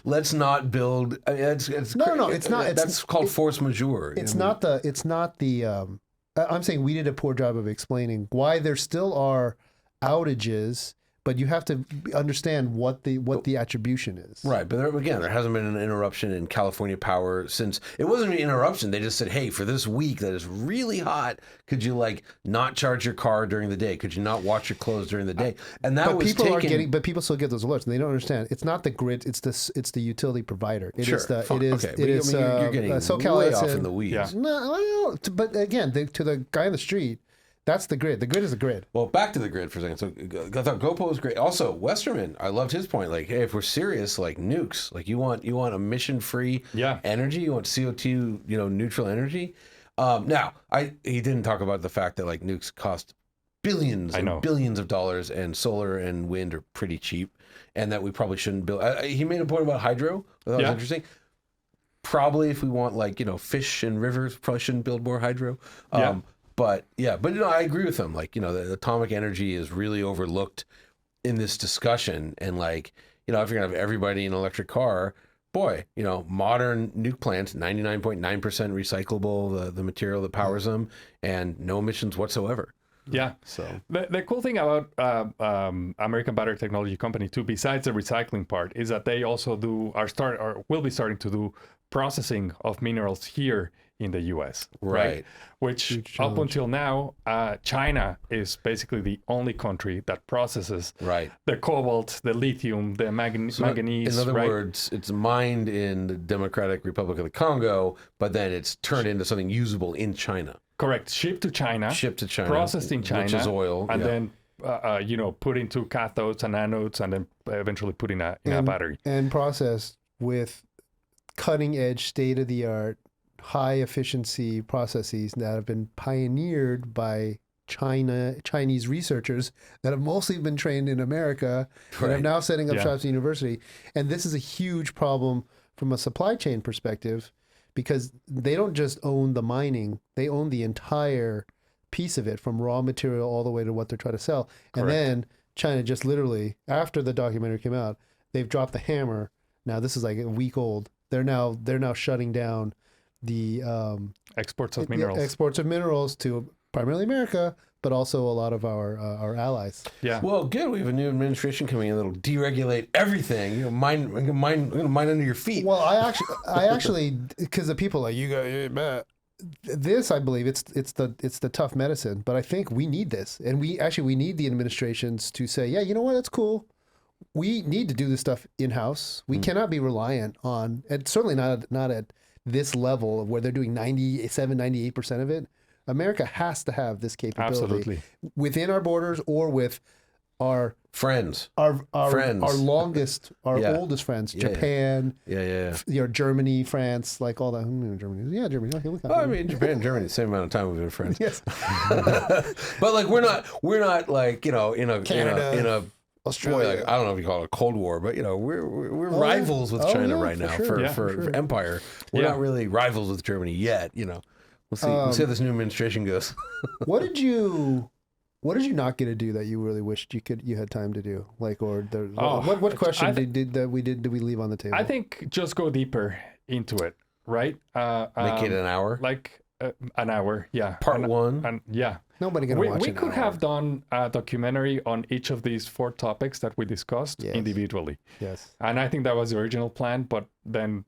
let's not build. I mean, it's No, it's not. That's called force majeure. It's not the. I'm saying we did a poor job of explaining why there still are outages, but you have to understand what the attribution is. Right, but there hasn't been an interruption in California Power since. It wasn't an interruption. They just said, hey, for this week that is really hot, could you like not charge your car during the day? Could you not wash your clothes during the day? And that But was people taken. are getting, but people still get those alerts, and they don't understand. It's not the grid; it's the utility provider. It Sure, is the fine, it is okay, it but is you're getting SoCal way Edison. off in the weeds. Yeah. No, well, but again, to the guy on the street, that's the grid. The grid is the grid. Well, back to the grid for a second. So I thought Gopal was great. Also, Westerman, I loved his point. Like, hey, if we're serious, like nukes, like you want emission-free energy, you want CO2, neutral energy. Now, he didn't talk about the fact that like nukes cost billions and billions of dollars, and solar and wind are pretty cheap, and that we probably shouldn't build. He made a point about hydro. That was interesting. Probably if we want like fish in rivers, probably shouldn't build more hydro. But I agree with him. Like, the atomic energy is really overlooked in this discussion. And like, if you're gonna have everybody in an electric car, boy, modern nuke plants, 99.9% recyclable, the material that powers them, and no emissions whatsoever. Yeah. So the cool thing about American Battery Technology Company too, besides the recycling part, is that they also will be starting to do processing of minerals here in the U.S. Right? Which up until now, China is basically the only country that processes the cobalt, the lithium, the manganese. In other words, it's mined in the Democratic Republic of the Congo, but then it's turned into something usable in China. Correct. Shipped to China. Processed in China. Which is oil. And then, put into cathodes and anodes, and then eventually put in a battery. And processed with cutting edge, state of the art, high efficiency processes that have been pioneered by Chinese researchers that have mostly been trained in America and are now setting up shops at university. And this is a huge problem from a supply chain perspective, because they don't just own the mining, they own the entire piece of it, from raw material all the way to what they're trying to sell. And then China just literally, after the documentary came out, they've dropped the hammer. Now this is like a week old. They're now shutting down the exports of minerals to primarily America, but also a lot of our allies. Yeah. Well, good. We have a new administration coming in that'll deregulate everything. You know, mine under your feet. Well, I actually, because the people like you go, this, I believe it's the tough medicine, but I think we need this, and we need the administrations to say, yeah, you know what, that's cool. We need to do this stuff in-house. We cannot be reliant on, and certainly not at this level of where they're doing 97, 98% of it. America has to have this capability Absolutely. within our borders or with our friends, our friends, our longest, our Yeah. oldest friends, Yeah. Japan, Yeah. Germany, France, like all that. Germany, yeah, Germany. Okay, look. Well, I mean, Japan and Germany, the same amount of time we've been friends. Yes, But like, we're not like, you know, in a Australia. boy, like, I don't know if you call it a Cold War, but you know, we're rivals with China right now for sure. for empire. We're not really rivals with Germany yet. You know, we'll see. We'll see how this new administration goes. What did you not get to do that you really wished you had time to do? Like, or what question did we leave on the table? I think just go deeper into it, right? Make it an hour. Like an hour, yeah. Part one. And yeah. Nobody gonna watch We an could hour. have done a documentary on each of these 4 topics that we discussed Yes. individually. Yes. And I think that was the original plan, but then,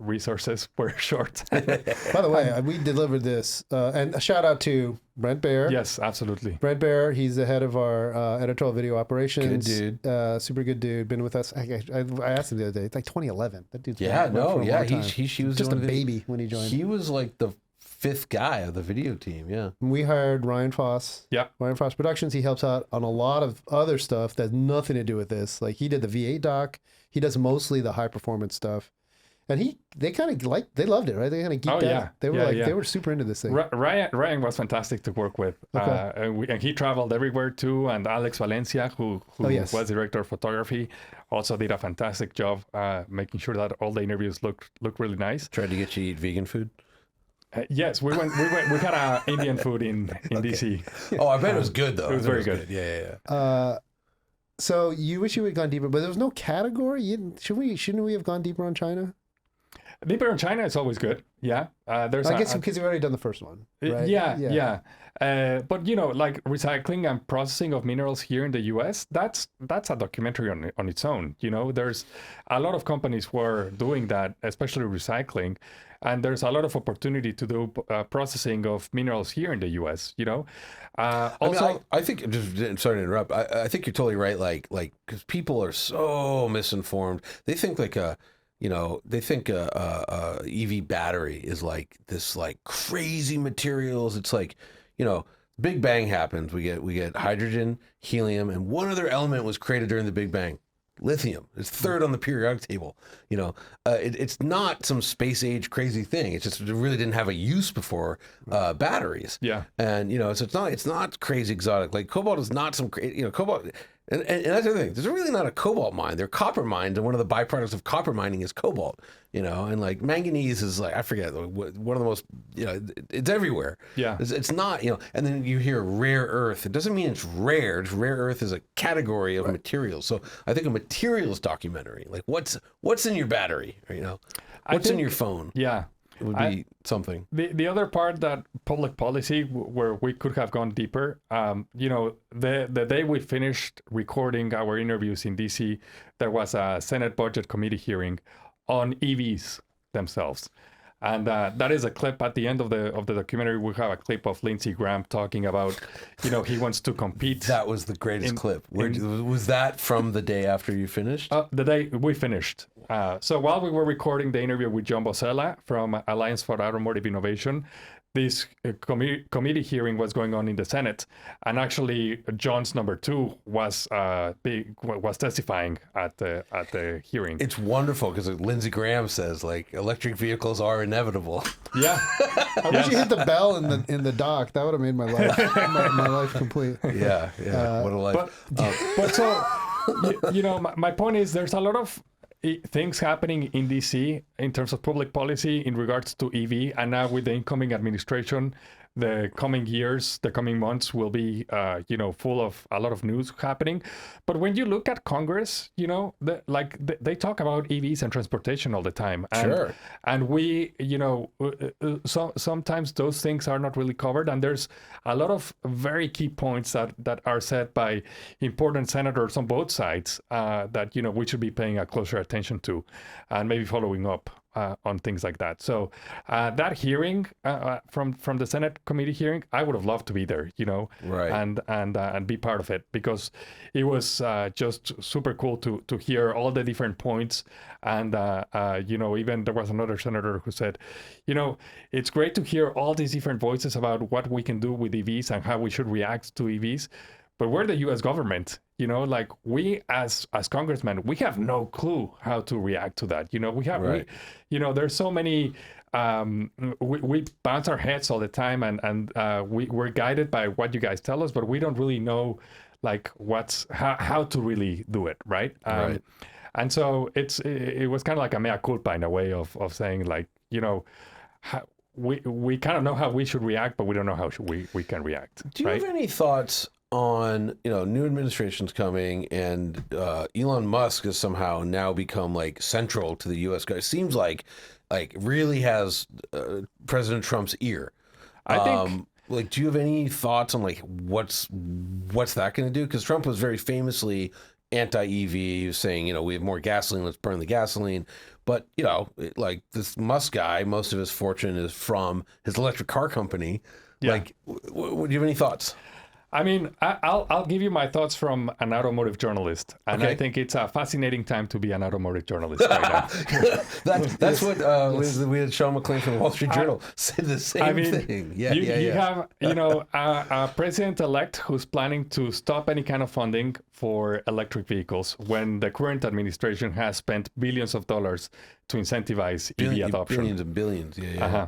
resources were short. By the way, we delivered this, and a shout out to Brent Baer. Yes, absolutely. Brent Baer, he's the head of our editorial video operations. Good dude. Super good dude. Been with us. I asked him the other day. It's like 2011. That dude's been Yeah, around for a long time. he was just a doing the- baby when he joined. He was like the 5th guy of the video team. Yeah. We hired Ryan Foss. Yeah. Ryan Foss Productions. He helps out on a lot of other stuff that has nothing to do with this. Like he did the V8 doc. He does mostly the high performance stuff. And they kind of they loved it, right? They kind of geeked out. They were they were super into this thing. Ryan was fantastic to work with. Okay. And he traveled everywhere too. And Alex Valencia, who yes. was director of photography, also did a fantastic job making sure that all the interviews looked really nice. Tried to get you to eat vegan food. Yes, we had Indian food in DC. Oh, I bet it was good though. It was very good. Yeah. So you wish you had gone deeper, but there was no category. Shouldn't we have gone deeper on China? Deeper in China is always good. Yeah. I guess because you've already done the first one. Right? Yeah. But like recycling and processing of minerals here in the US, that's a documentary on its own. There's a lot of companies who are doing that, especially recycling, and there's a lot of opportunity to do processing of minerals here in the US. Also, I think, just sorry to interrupt. I think you're totally right. Like because people are so misinformed. They think EV battery is like this like crazy materials. It's like, Big Bang happens. We get hydrogen, helium, and one other element was created during the Big Bang. Lithium is 3rd on the periodic table. It's not some space age crazy thing. It's just it really didn't have a use before batteries. Yeah. And so it's not crazy exotic. Like cobalt is not some cobalt. And that's the thing. There's really not a cobalt mine. They're copper mines, and one of the byproducts of copper mining is cobalt. And like manganese is like, I forget, one of the most, it's everywhere. Yeah. It's not, and then you hear rare earth. It doesn't mean it's rare. Just rare earth is a category of materials. So I think a materials documentary, like what's in your battery, what's in your phone. Yeah. It would be something. The other part that public policy where we could have gone deeper, the day we finished recording our interviews in DC, there was a Senate Budget Committee hearing on EVs themselves. And that is a clip at the end of the documentary. We have a clip of Lindsey Graham talking about, he wants to compete. That was the greatest clip. Was that from the day after you finished? The day we finished. So while we were recording the interview with John Bosella from Alliance for Automotive Innovation, this committee hearing was going on in the Senate, and actually John's number 2 was testifying at the hearing. It's wonderful because Lindsey Graham says like electric vehicles are inevitable. Yeah, I wish you hit the bell in the dock. That would have made my life my life complete. Yeah. What a life. But so my point is there's a lot of things happening in DC in terms of public policy in regards to EV, and now with the incoming administration, the coming years, the coming months will be, full of a lot of news happening. But when you look at Congress, they talk about EVs and transportation all the time. And, Sure. And we, sometimes those things are not really covered. And there's a lot of very key points that are said by important senators on both sides that, we should be paying a closer attention to and maybe following up on things like that. So that hearing from the Senate committee hearing, I would have loved to be there, Right. and be part of it, because it was just super cool to hear all the different points. And even there was another senator who said, it's great to hear all these different voices about what we can do with EVs and how we should react to EVs. But we're the U.S. government, we as congressmen, we have no clue how to react to that. Right. There's so many, we bounce our heads all the time, and we're guided by what you guys tell us, but we don't really know how to really do it, right? Right. And so it was kind of like a mea culpa in a way of saying, we kind of know how we should react, but we don't know how we can react. Do you have any thoughts on, new administrations coming, and Elon Musk has somehow now become central to the U.S. guy? Seems like really has President Trump's ear. I think. Do you have any thoughts on what's that going to do? Because Trump was very famously anti-EV. He was saying, we have more gasoline, let's burn the gasoline. But this Musk guy, most of his fortune is from his electric car company. Yeah. Do you have any thoughts? I mean, I'll give you my thoughts from an automotive journalist, and Okay. I think it's a fascinating time to be an automotive journalist right now. That's what we had Sean McLean from the Wall Street Journal said the same thing. You have a president-elect who's planning to stop any kind of funding for electric vehicles when the current administration has spent billions of dollars to incentivize EV adoption. Billions and billions. Yeah. Uh-huh.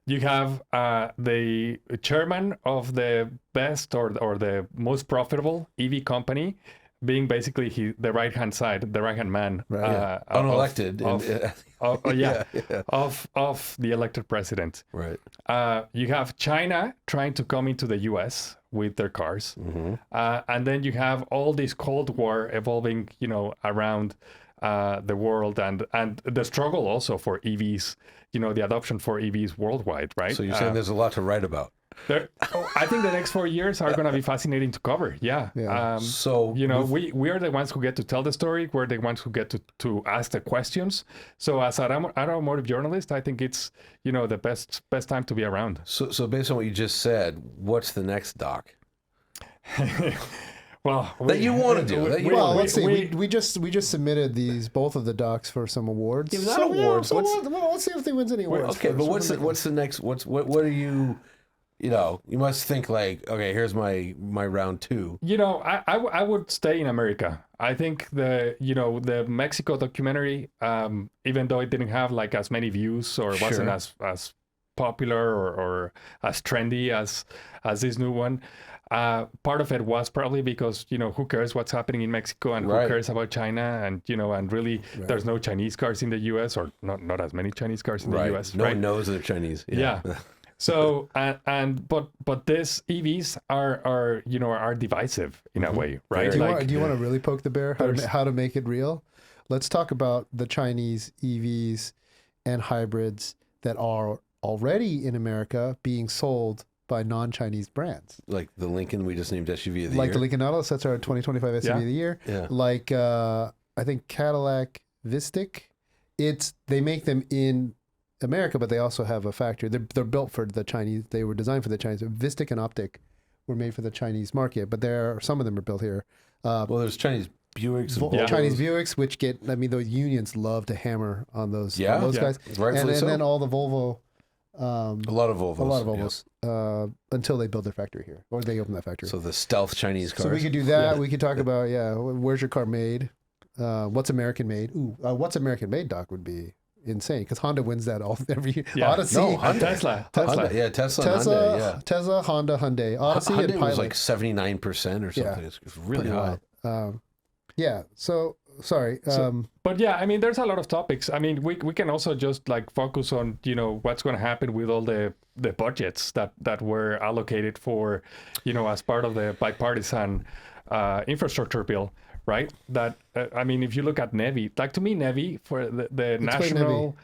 You have the chairman of the best or the most profitable EV company being basically the right-hand man. Right. Unelected. Of the elected president. Right. You have China trying to come into the U.S. with their cars. Mm-hmm. And then you have all this Cold War evolving, around the world, and the struggle also for EVs, the adoption for EVs worldwide, right? So you're saying there's a lot to write about. I think the next 4 years are going to be fascinating to cover. Yeah. We are the ones who get to tell the story. We're the ones who get to ask the questions. So as an automotive journalist, I think it's, the best time to be around. So based on what you just said, what's the next doc? Well, that you want to do. Let's see. We just submitted both of the docs for some awards. Yeah, not awards. Let's see if they wins any awards. Okay, but what's the next? What are you? You must think okay, here's my round two. I would stay in America. I think the Mexico documentary, even though it didn't have as many views or wasn't as popular or as trendy as this new one. Part of it was probably because, who cares what's happening in Mexico, and who cares about China, and, and really there's no Chinese cars in the U.S. or not as many Chinese cars in the U.S. No one knows they're Chinese. Yeah. So, but these EVs are divisive in a way, right? Do you want to really poke the bear? How to make it real? Let's talk about the Chinese EVs and hybrids that are already in America being sold by non-Chinese brands. Like the Lincoln we just named SUV of the year. Like the Lincoln Nautilus, that's our 2025 SUV of the year. Yeah. Like I think Cadillac Vistic, they make them in America, but they also have a factory. They're built for the Chinese. They were designed for the Chinese. Vistic and Optic were made for the Chinese market, but some of them are built here. There's Chinese Buicks. Chinese Buicks, which those unions love to hammer on those guys. Rightfully and then all the Volvo. A lot of Volvos. Until they build their factory here, or they open that factory. So the stealth Chinese cars. So we could do that. Yeah. We could talk about where's your car made? What's American made? What's American made, Doc, would be insane because Honda wins that every year. Yeah. Odyssey, Tesla. Honda, yeah, Tesla, Hyundai, yeah. Tesla, Honda, Hyundai, Odyssey, Hyundai and Pilot was 79% or something. It's really high. So sorry. But yeah, I mean, there's a lot of topics. I mean, we can also just like focus on, you know, what's going to happen with all the budgets that were allocated for, you know, as part of the bipartisan infrastructure bill, right? That I mean, if you look at NEVI, like to me, NEVI for the National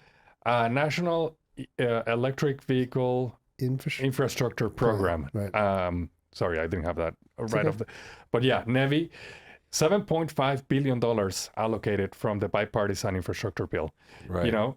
Electric Vehicle Infrastructure Program. Right. Sorry, I didn't have that right off the. But yeah, NEVI, $7.5 billion allocated from the bipartisan infrastructure bill. Right. You know,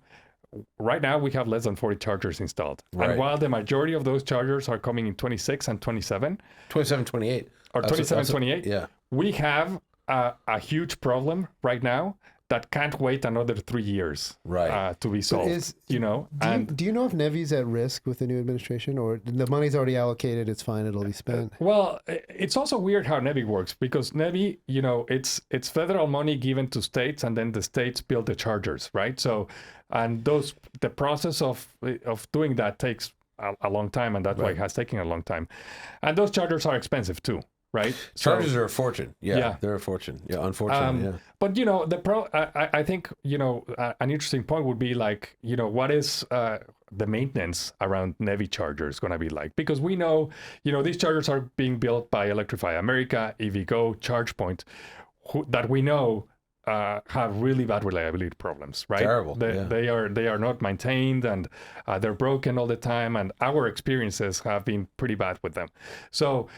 right now we have less than 40 chargers installed. Right. And while the majority of those chargers are coming in 26 and 27. 27, 28. Or 27, 28. Yeah. We have a huge problem right now that can't wait another 3 years to be solved. You know, do you know if NEVI's at risk with the new administration, or the money's already allocated? It's fine; it'll be spent. Well, it's also weird how NEVI works, because NEVI, you know, it's federal money given to states, and then the states build the chargers, right? So, and the process of doing that takes a long time, and that's why it has taken a long time. And those chargers are expensive too. Right, chargers are a fortune. Yeah, they're a fortune. Yeah, unfortunately. But you know, I think, you know, an interesting point would be like, you know, what is the maintenance around NEVI chargers going to be like? Because we know, you know, these chargers are being built by Electrify America, EVgo, ChargePoint, that we know have really bad reliability problems. Right, terrible. They are not maintained, and they're broken all the time, and our experiences have been pretty bad with them. So,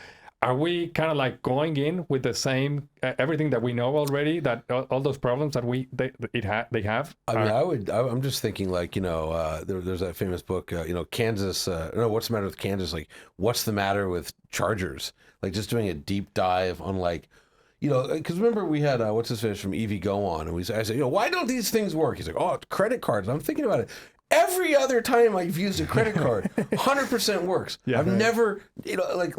are we kind of like going in with the same everything that we know already, that all those problems that they have? I mean, I'm just thinking like, you know, there's that famous book, you know, Kansas. No, what's the matter with Kansas? Like, what's the matter with chargers? Like, just doing a deep dive on like, you know, because remember we had what's his face from EVgo on, and I said, you know, why don't these things work? He's like, oh, credit cards. And I'm thinking about it. Every other time I've used a credit card, 100% works. Yeah, I've never, you know, like,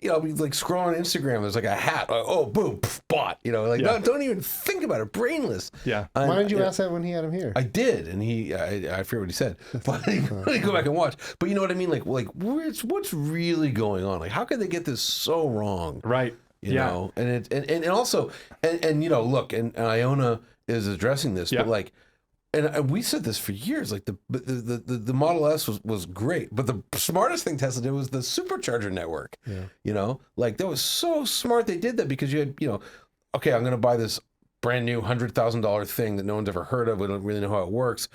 you know, I'll be like scrolling on Instagram. There's like a hat. Like, oh, boom, pff, bought. You know, like don't even think about it. Brainless. Yeah. Why didn't you ask that when he had him here? I did, and I forget what he said. But I go back and watch. But you know what I mean? Like what's really going on? Like, how could they get this so wrong? Right. You know, and also you know, look, and Iona is addressing this, but like. And we said this for years, like the Model S was great, but the smartest thing Tesla did was the supercharger network. Yeah. You know, like that was so smart they did that, because you had, you know, okay, I'm going to buy this brand new $100,000 thing that no one's ever heard of. We don't really know how it works,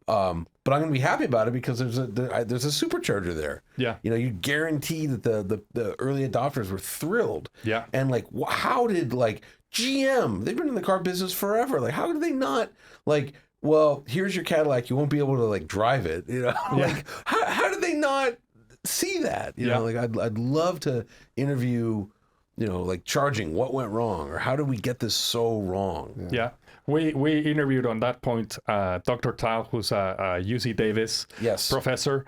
but I'm going to be happy about it because there's a supercharger there. Yeah. You know, you guarantee that the early adopters were thrilled. Yeah. And like, how did like GM? They've been in the car business forever. Like, how did they not like? Well, here's your Cadillac. You won't be able to like drive it. You know, like how did they not see that? You know, like I'd love to interview, you know, like charging. What went wrong, or how did we get this so wrong? Yeah. We interviewed on that point Dr. Tao, who's a UC Davis professor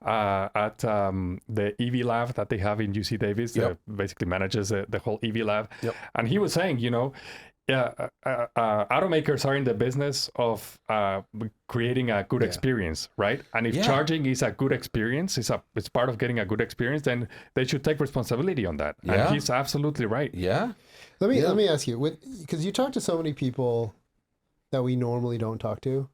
at the EV lab that they have in UC Davis. Basically manages the whole EV lab. And he was saying, you know, automakers are in the business of creating a good experience, right? And if charging is a good experience, it's part of getting a good experience, then they should take responsibility on that. And he's absolutely right. Yeah. Let me ask you, because you talk to so many people that we normally don't talk to,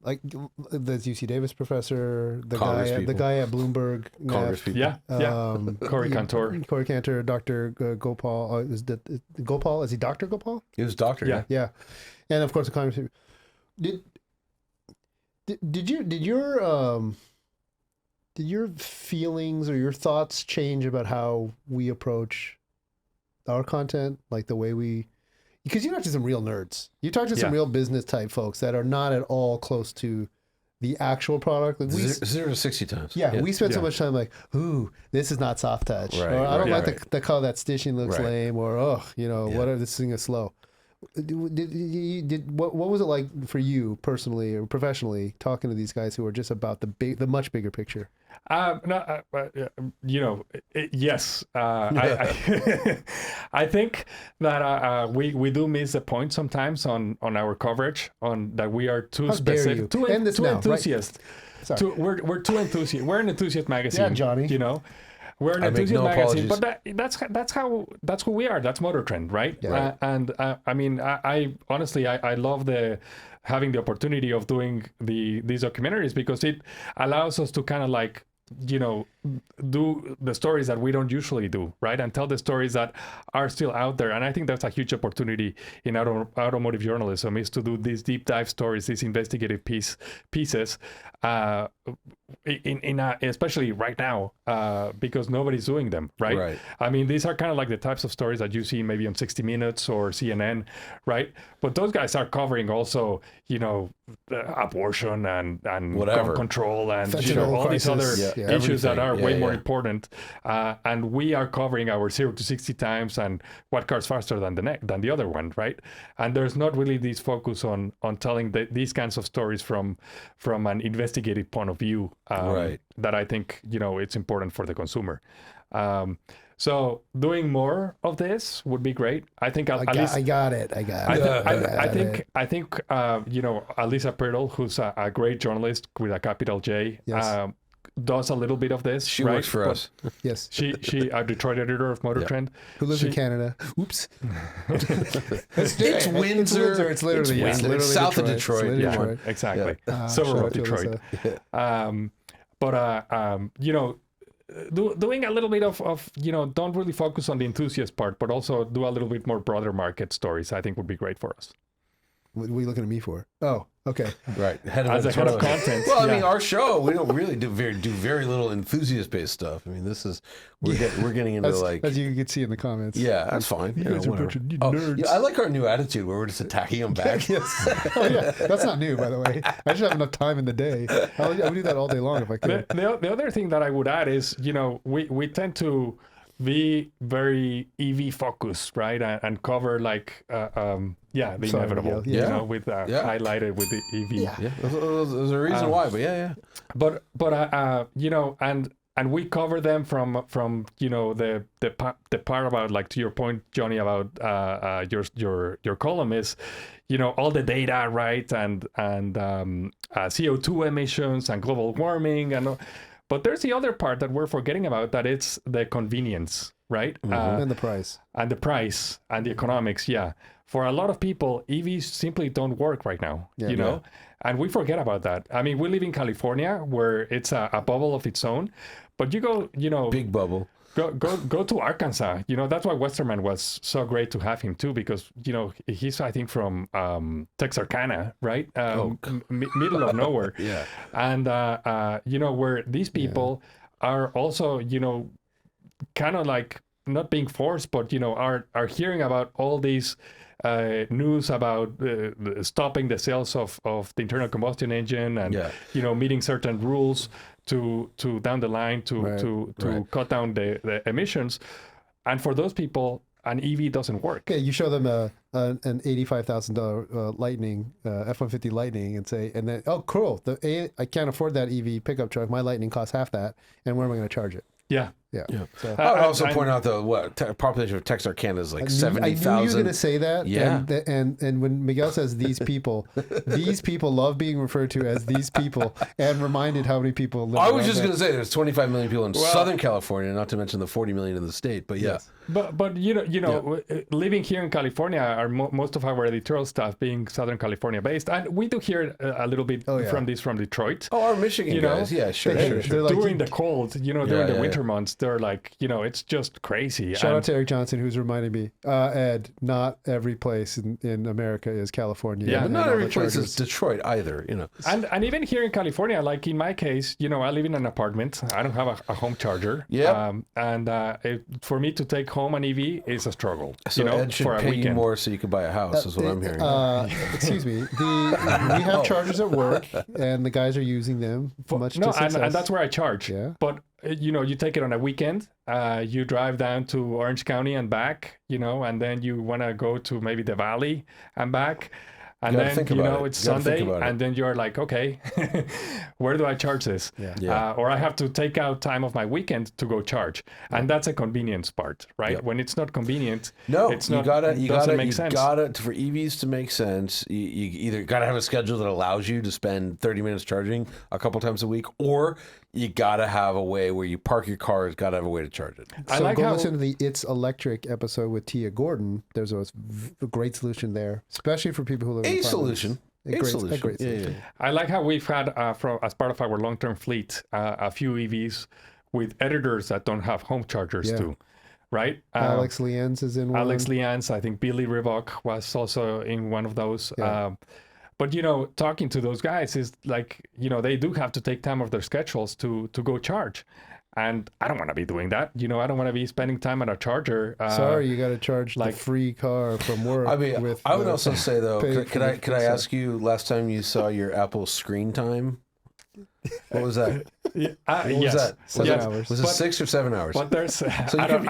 like the UC Davis professor, the guy at Bloomberg, Congress people. Corey Cantor, Dr. Gopal. Gopal? Is he Dr. Gopal? He was doctor. Yeah, and of course the Congress people. Did your feelings or your thoughts change about how we approach our content, like the way we? Because you talk to some real nerds. You talk to some real business type folks that are not at all close to the actual product. Like 0 to 60 times. Yeah, we spend so much time like, ooh, this is not soft touch. Right, or I don't like the color that stitching looks lame. Or what if this thing is slow. What was it like for you personally or professionally talking to these guys who are just about the much bigger picture? Yes. I think that we do miss the point sometimes on our coverage, on that we are too specific, too enthusiast. Right? We're too enthusiast. We're an enthusiast magazine. Yeah, Jonny. You know, We're an I make enthusiast no magazine, apologies. but that's who we are. That's MotorTrend, right? Yeah. I mean, I honestly, I love having the opportunity of doing these documentaries, because it allows us to kind of like, do the stories that we don't usually do, right? And tell the stories that are still out there. And I think that's a huge opportunity in automotive journalism, is to do these deep dive stories, these investigative pieces, especially right now, because nobody's doing them, right? Right. I mean, these are kind of like the types of stories that you see maybe on 60 Minutes or CNN, right? But those guys are covering also, abortion and Whatever. gun control and Fentanyl all these crisis. other Yeah. issues that are Everything. way Yeah, more yeah. important. And we are covering our 0 to 60 times and what car's faster than the other one, right? And there's not really this focus on telling these kinds of stories from an investigative point of view, Right. that I think, it's important for the consumer. So doing more of this would be great. I think at least I got it. I think Alisa Pirtle, who's a great journalist with a capital J, Yes. does a little bit of this. She right? works for But us. Yes. She a Detroit editor of MotorTrend. Who lives in Canada? Oops. It's Windsor. It's literally, It's Windsor. It's south of Detroit. It's literally Yeah. Detroit. Exactly. Shout Suburb out of to Detroit. Alyssa. Doing a little bit of don't really focus on the enthusiast part, but also do a little bit more broader market stories, I think would be great for us. What are you looking at me for? Oh, okay. Right. As a head of content. Well, I yeah. mean, our show, we don't really do very little enthusiast-based stuff. I mean, this is we're getting into As you can see in the comments. yeah, that's fine. You guys are a bunch of nerds. Yeah, I like our new attitude where we're just attacking them back. Yes. Oh, yeah. That's not new, by the way. I just have enough time in the day. I would do that all day long if I could. The other thing that I would add is, we tend to be very EV focused, right? And cover like, the Sorry, inevitable, Miguel. Yeah. with highlighted with the EV. Yeah, there's a reason why, but yeah. But and we cover them from the part about, like, to your point, Jonny, about your column is, all the data, right, and CO2 emissions and global warming and all. But there's the other part that we're forgetting about, that it's the convenience, right? And the price. And the price and the economics, yeah. For a lot of people, EVs simply don't work right now, you know? And we forget about that. I mean, we live in California, where it's a bubble of its own. But you go, Big bubble. Go to Arkansas. That's why Westerman was so great to have him too, because he's, I think, from Texarkana, right? Middle of nowhere. Yeah. And where these people are also kind of like not being forced, but are hearing about all these news about stopping the sales of the internal combustion engine and meeting certain rules to down the line to cut down the emissions. And for those people, an EV doesn't work. Okay, you show them an $85,000 Lightning, F-150 Lightning, and then, oh, cool, I can't afford that EV pickup truck. My Lightning costs half that, and where am I going to charge it? Yeah. So, I would also point out the population of Texarkana is like 70,000. I knew you were going to say that. Yeah. And when Miguel says these people love being referred to as these people, and reminded how many people live. I was just going to say there's 25 million people in Southern California, not to mention the 40 million in the state. But yeah. Yes. But living here in California, are most of our editorial staff being Southern California based, and we do hear a little bit from Detroit. Oh, our Michigan guys. Yeah, sure. Like, during the cold, during the winter months, they're like, it's just crazy. Shout out to Eric Johnson, who's reminding me, Ed, not every place in America is California. Yeah, but not all every the place chargers. is Detroit either, And even here in California, like in my case, I live in an apartment. I don't have a home charger. Yeah. For me to take home an EV is a struggle. So Ed should for a pay you weekend. more so you could buy a house, is what I'm hearing. Excuse me. We have chargers at work, and the guys are using them much to success. And that's where I charge. Yeah. But you take it on a weekend. You drive down to Orange County and back. And then you want to go to maybe the Valley and back. And then, it's Sunday, and then you're like, okay, where do I charge this? Yeah. Or I have to take out time of my weekend to go charge. And that's a convenience part, right? Yep. When it's not convenient, No, it's you not, gotta make sense. for EVs to make sense. You either gotta have a schedule that allows you to spend 30 minutes charging a couple times a week, or you gotta have a way where you park your car. It's gotta have a way to charge it. I So like go how listen to the It's Electric episode with Tia Gordon. There's a great solution there, especially for people who live in A apartments. solution. A great Yeah, solution. yeah. I like how we've had as part of our long-term fleet a few EVs with editors that don't have home chargers too, right? Alex Lienz is in one. Alex Lianz, I think Billy Ribok was also in one of those. Yeah. But talking to those guys is like, they do have to take time of their schedules to go charge. And I don't want to be doing that. I don't want to be spending time at a charger. Sorry, you got to charge the free car from work. I mean, with I would also say though, could I stuff. ask you last time you saw your Apple screen time? What was that? What was yes. that? 7 hours. Was it 6 or 7 hours? But there's, So I don't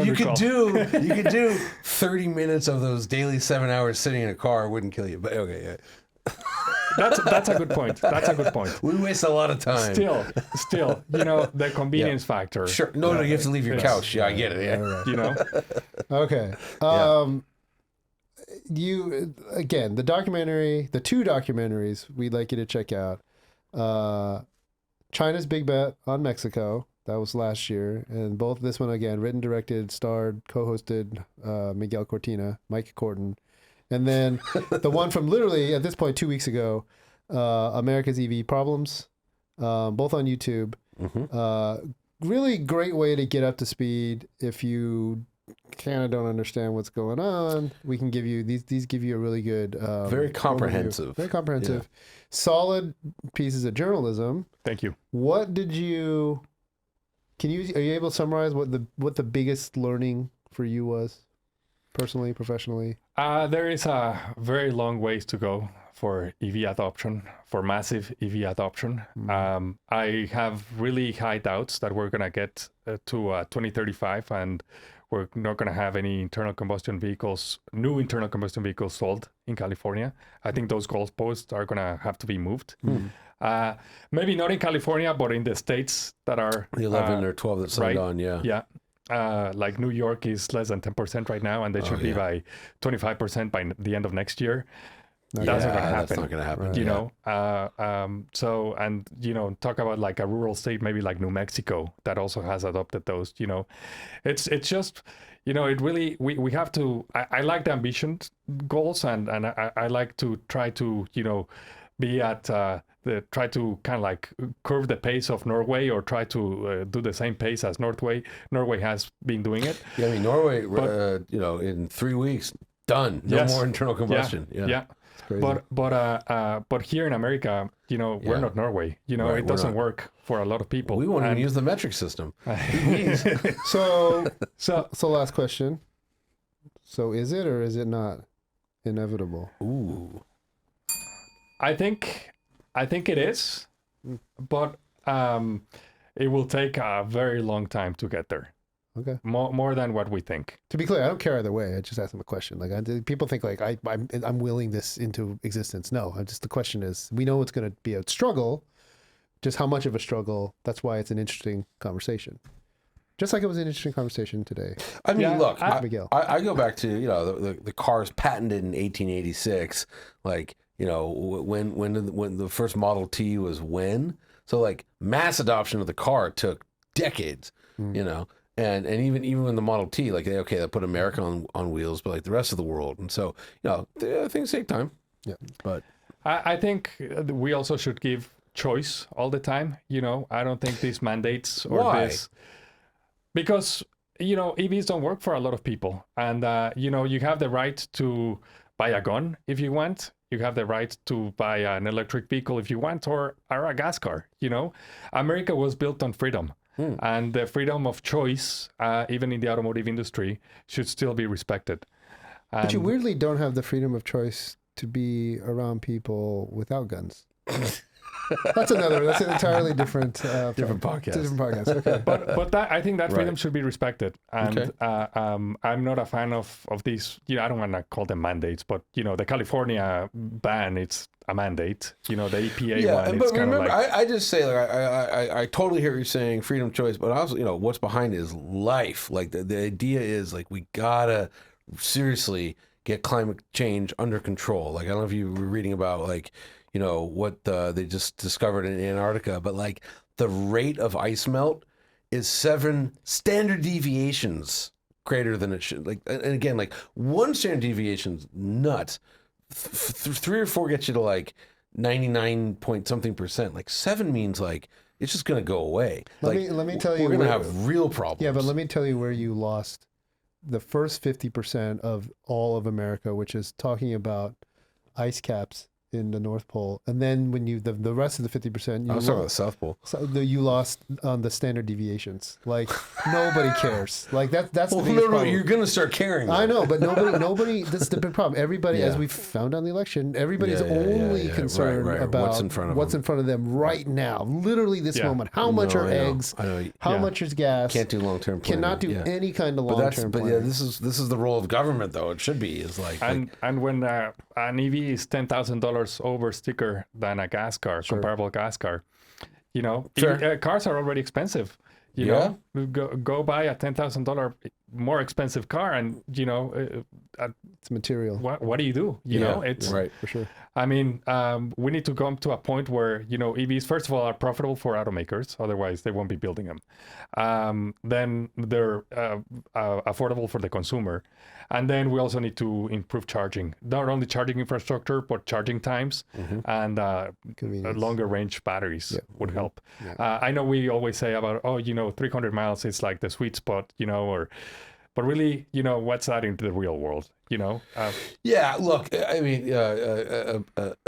you could recall. you could do 30 minutes of those daily 7 hours sitting in a car wouldn't kill you. But okay, yeah. That's a good point. That's a good point. We waste a lot of time. Still, the convenience factor. Sure. No, you have to leave your couch. Yeah, I get it. Yeah. Okay. You again, the two documentaries we'd like you to check out. China's Big Bet on Mexico. That was last year, and both this one again, written, directed, starred, co-hosted Miguel Cortina, Mike Corton, and then the one from literally at this point 2 weeks ago, America's EV Problems, both on YouTube. Really great way to get up to speed if you kind of don't understand what's going on. We can give you these give you a really good Very comprehensive. overview. Very comprehensive. Solid pieces of journalism. Thank you. What did you are you able to summarize what the biggest learning for you was personally, professionally? There is a very long ways to go for EV adoption, for massive EV adoption. I have really high doubts that we're going to get to 2035 and we're not going to have any new internal combustion vehicles sold in California. I think those goalposts are going to have to be moved. Maybe not in California, but in the states that are The 11 or 12 that signed on, yeah. Yeah. Like New York is less than 10% right now, and they should be by 25% by the end of next year. That's not going to happen. That's not going to happen. You know, so, and, talk about like a rural state, maybe like New Mexico, that also has adopted those, it's just, it really, we have to, I like the ambition goals and I like to try to, be at, try to kind of like curve the pace of Norway or try to do the same pace as Norway. Norway has been doing it. Yeah, I mean, Norway, in 3 weeks, done. No more internal combustion. Yeah. But here in America, we're not Norway. It doesn't work for a lot of people. We won't even use the metric system. So last question. So is it or is it not inevitable? Ooh. I think it is, but it will take a very long time to get there. Okay. More than what we think. To be clear, I don't care either way. I just asked them a question. Like people think like I'm willing this into existence. No, the question is, we know it's going to be a struggle. Just how much of a struggle? That's why it's an interesting conversation. Just like it was an interesting conversation today. I mean, look, Miguel. I go back to the cars patented in 1886. Like when the first Model T was when. So like mass adoption of the car took decades. And even when the Model T, like they put America on wheels, but like the rest of the world, and so things take time. Yeah, but I think we also should give choice all the time. I don't think these mandates or this, because EVs don't work for a lot of people, and you have the right to buy a gun if you want. You have the right to buy an electric vehicle if you want, or a gas car. America was built on freedom. And the freedom of choice, even in the automotive industry, should still be respected. But you weirdly don't have the freedom of choice to be around people without guns. That's an entirely different podcast. Different podcast. Okay. But I think that freedom should be respected. And I'm not a fan of these. I don't want to call them mandates, but the California ban, it's a mandate. The EPA one. But it's kind remember, of like, I just say I totally hear you saying freedom of choice, but also what's behind it is life. Like the idea is like we gotta seriously get climate change under control. Like I don't know if you were reading about like what they just discovered in Antarctica, but like the rate of ice melt is 7 standard deviations greater than it should. Like, and again, like 1 standard deviation's nuts. 3 or 4 gets you to like 99 point something percent. Like 7 means like it's just gonna go away. Let me tell you, we're gonna have real problems. Yeah, but let me tell you where you lost the first 50% of all of America, which is talking about ice caps in the North Pole, and then when you the rest of the 50%, I was talking about the South Pole. You lost on the standard deviations. Like nobody cares. Like that's Well, the biggest no, problem. you're gonna start caring. I know, but nobody. That's the big problem. Everybody, as we found on the election, everybody's only concerned about what's in front of them right now, literally this moment. How much are eggs? I know. How much is gas? Can't do long-term planning. Cannot do any kind of long-term planning. But yeah, this is the role of government, though. It should be. Is like and when an EV is $10,000 over sticker than a gas car, comparable gas car, you know, cars are already expensive. You know, go buy a $10,000 more expensive car, and you know, it's material. What do you do? You know, it's right for sure. I mean, we need to come to a point where, you know, EVs, first of all, are profitable for automakers. Otherwise, they won't be building them. Then they're affordable for the consumer. And then we also need to improve charging. Not only charging infrastructure, but charging times and longer range batteries would help. Yeah. I know we always say about, 300 miles is like the sweet spot, you know, but really, you know, what's that into the real world, you know? Yeah, look, I mean, a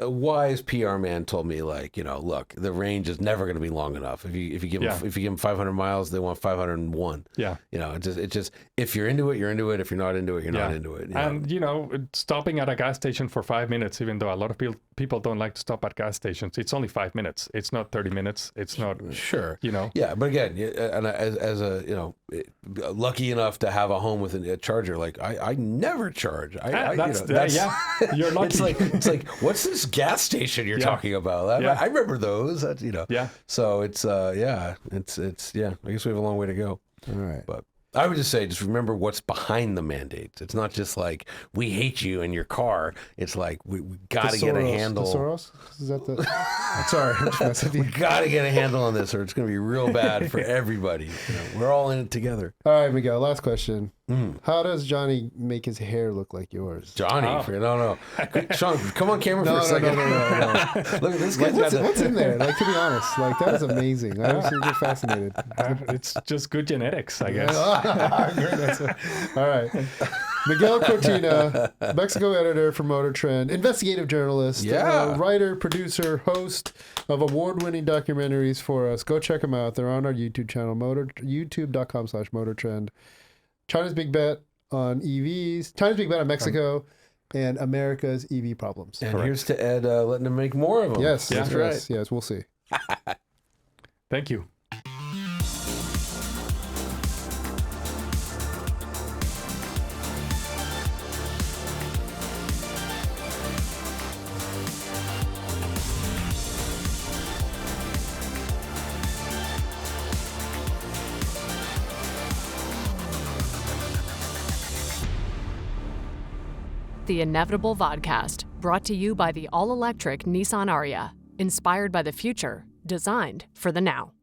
wise PR man told me, like, you know, look, the range is never going to be long enough. If you give them 500 miles, they want 501. Yeah, you know, it just if you're into it, you're into it. If you're not into it, you're not into it. And you know, stopping at a gas station for 5 minutes, even though a lot of people don't like to stop at gas stations, it's only 5 minutes. It's not 30 minutes. It's not you know. Yeah, but again, and as a lucky enough to have a home with a charger, like I never charge. You're lucky. It's like what's this gas station you're talking about? I remember those. That's, you know. Yeah. So it's I guess we have a long way to go. All right. But I would just say, just remember what's behind the mandates. It's not just like we hate you and your car. It's like we got to get a handle. The Soros? Is that the? Sorry, we got to get a handle on this, or it's going to be real bad for everybody. You know, we're all in it together. All right, Miguel. Last question. How does Jonny make his hair look like yours? Jonny, no. Sean, come on camera for a second. No. Look at this guy. What's in there? Like, to be honest, like that is amazing. I was super fascinated. It's just good genetics, I guess. All right. Miguel Cortina, Mexico editor for MotorTrend, investigative journalist, writer, producer, host of award-winning documentaries for us. Go check them out. They're on our YouTube channel, youtube.com/MotorTrend. China's big bet on EVs, China's big bet on Mexico, and America's EV problems. And here's to Ed letting them make more of them. Yes, that's right. Yes, we'll see. Thank you. The Inevitable Vodcast, brought to you by the all-electric Nissan Ariya. Inspired by the future, designed for the now.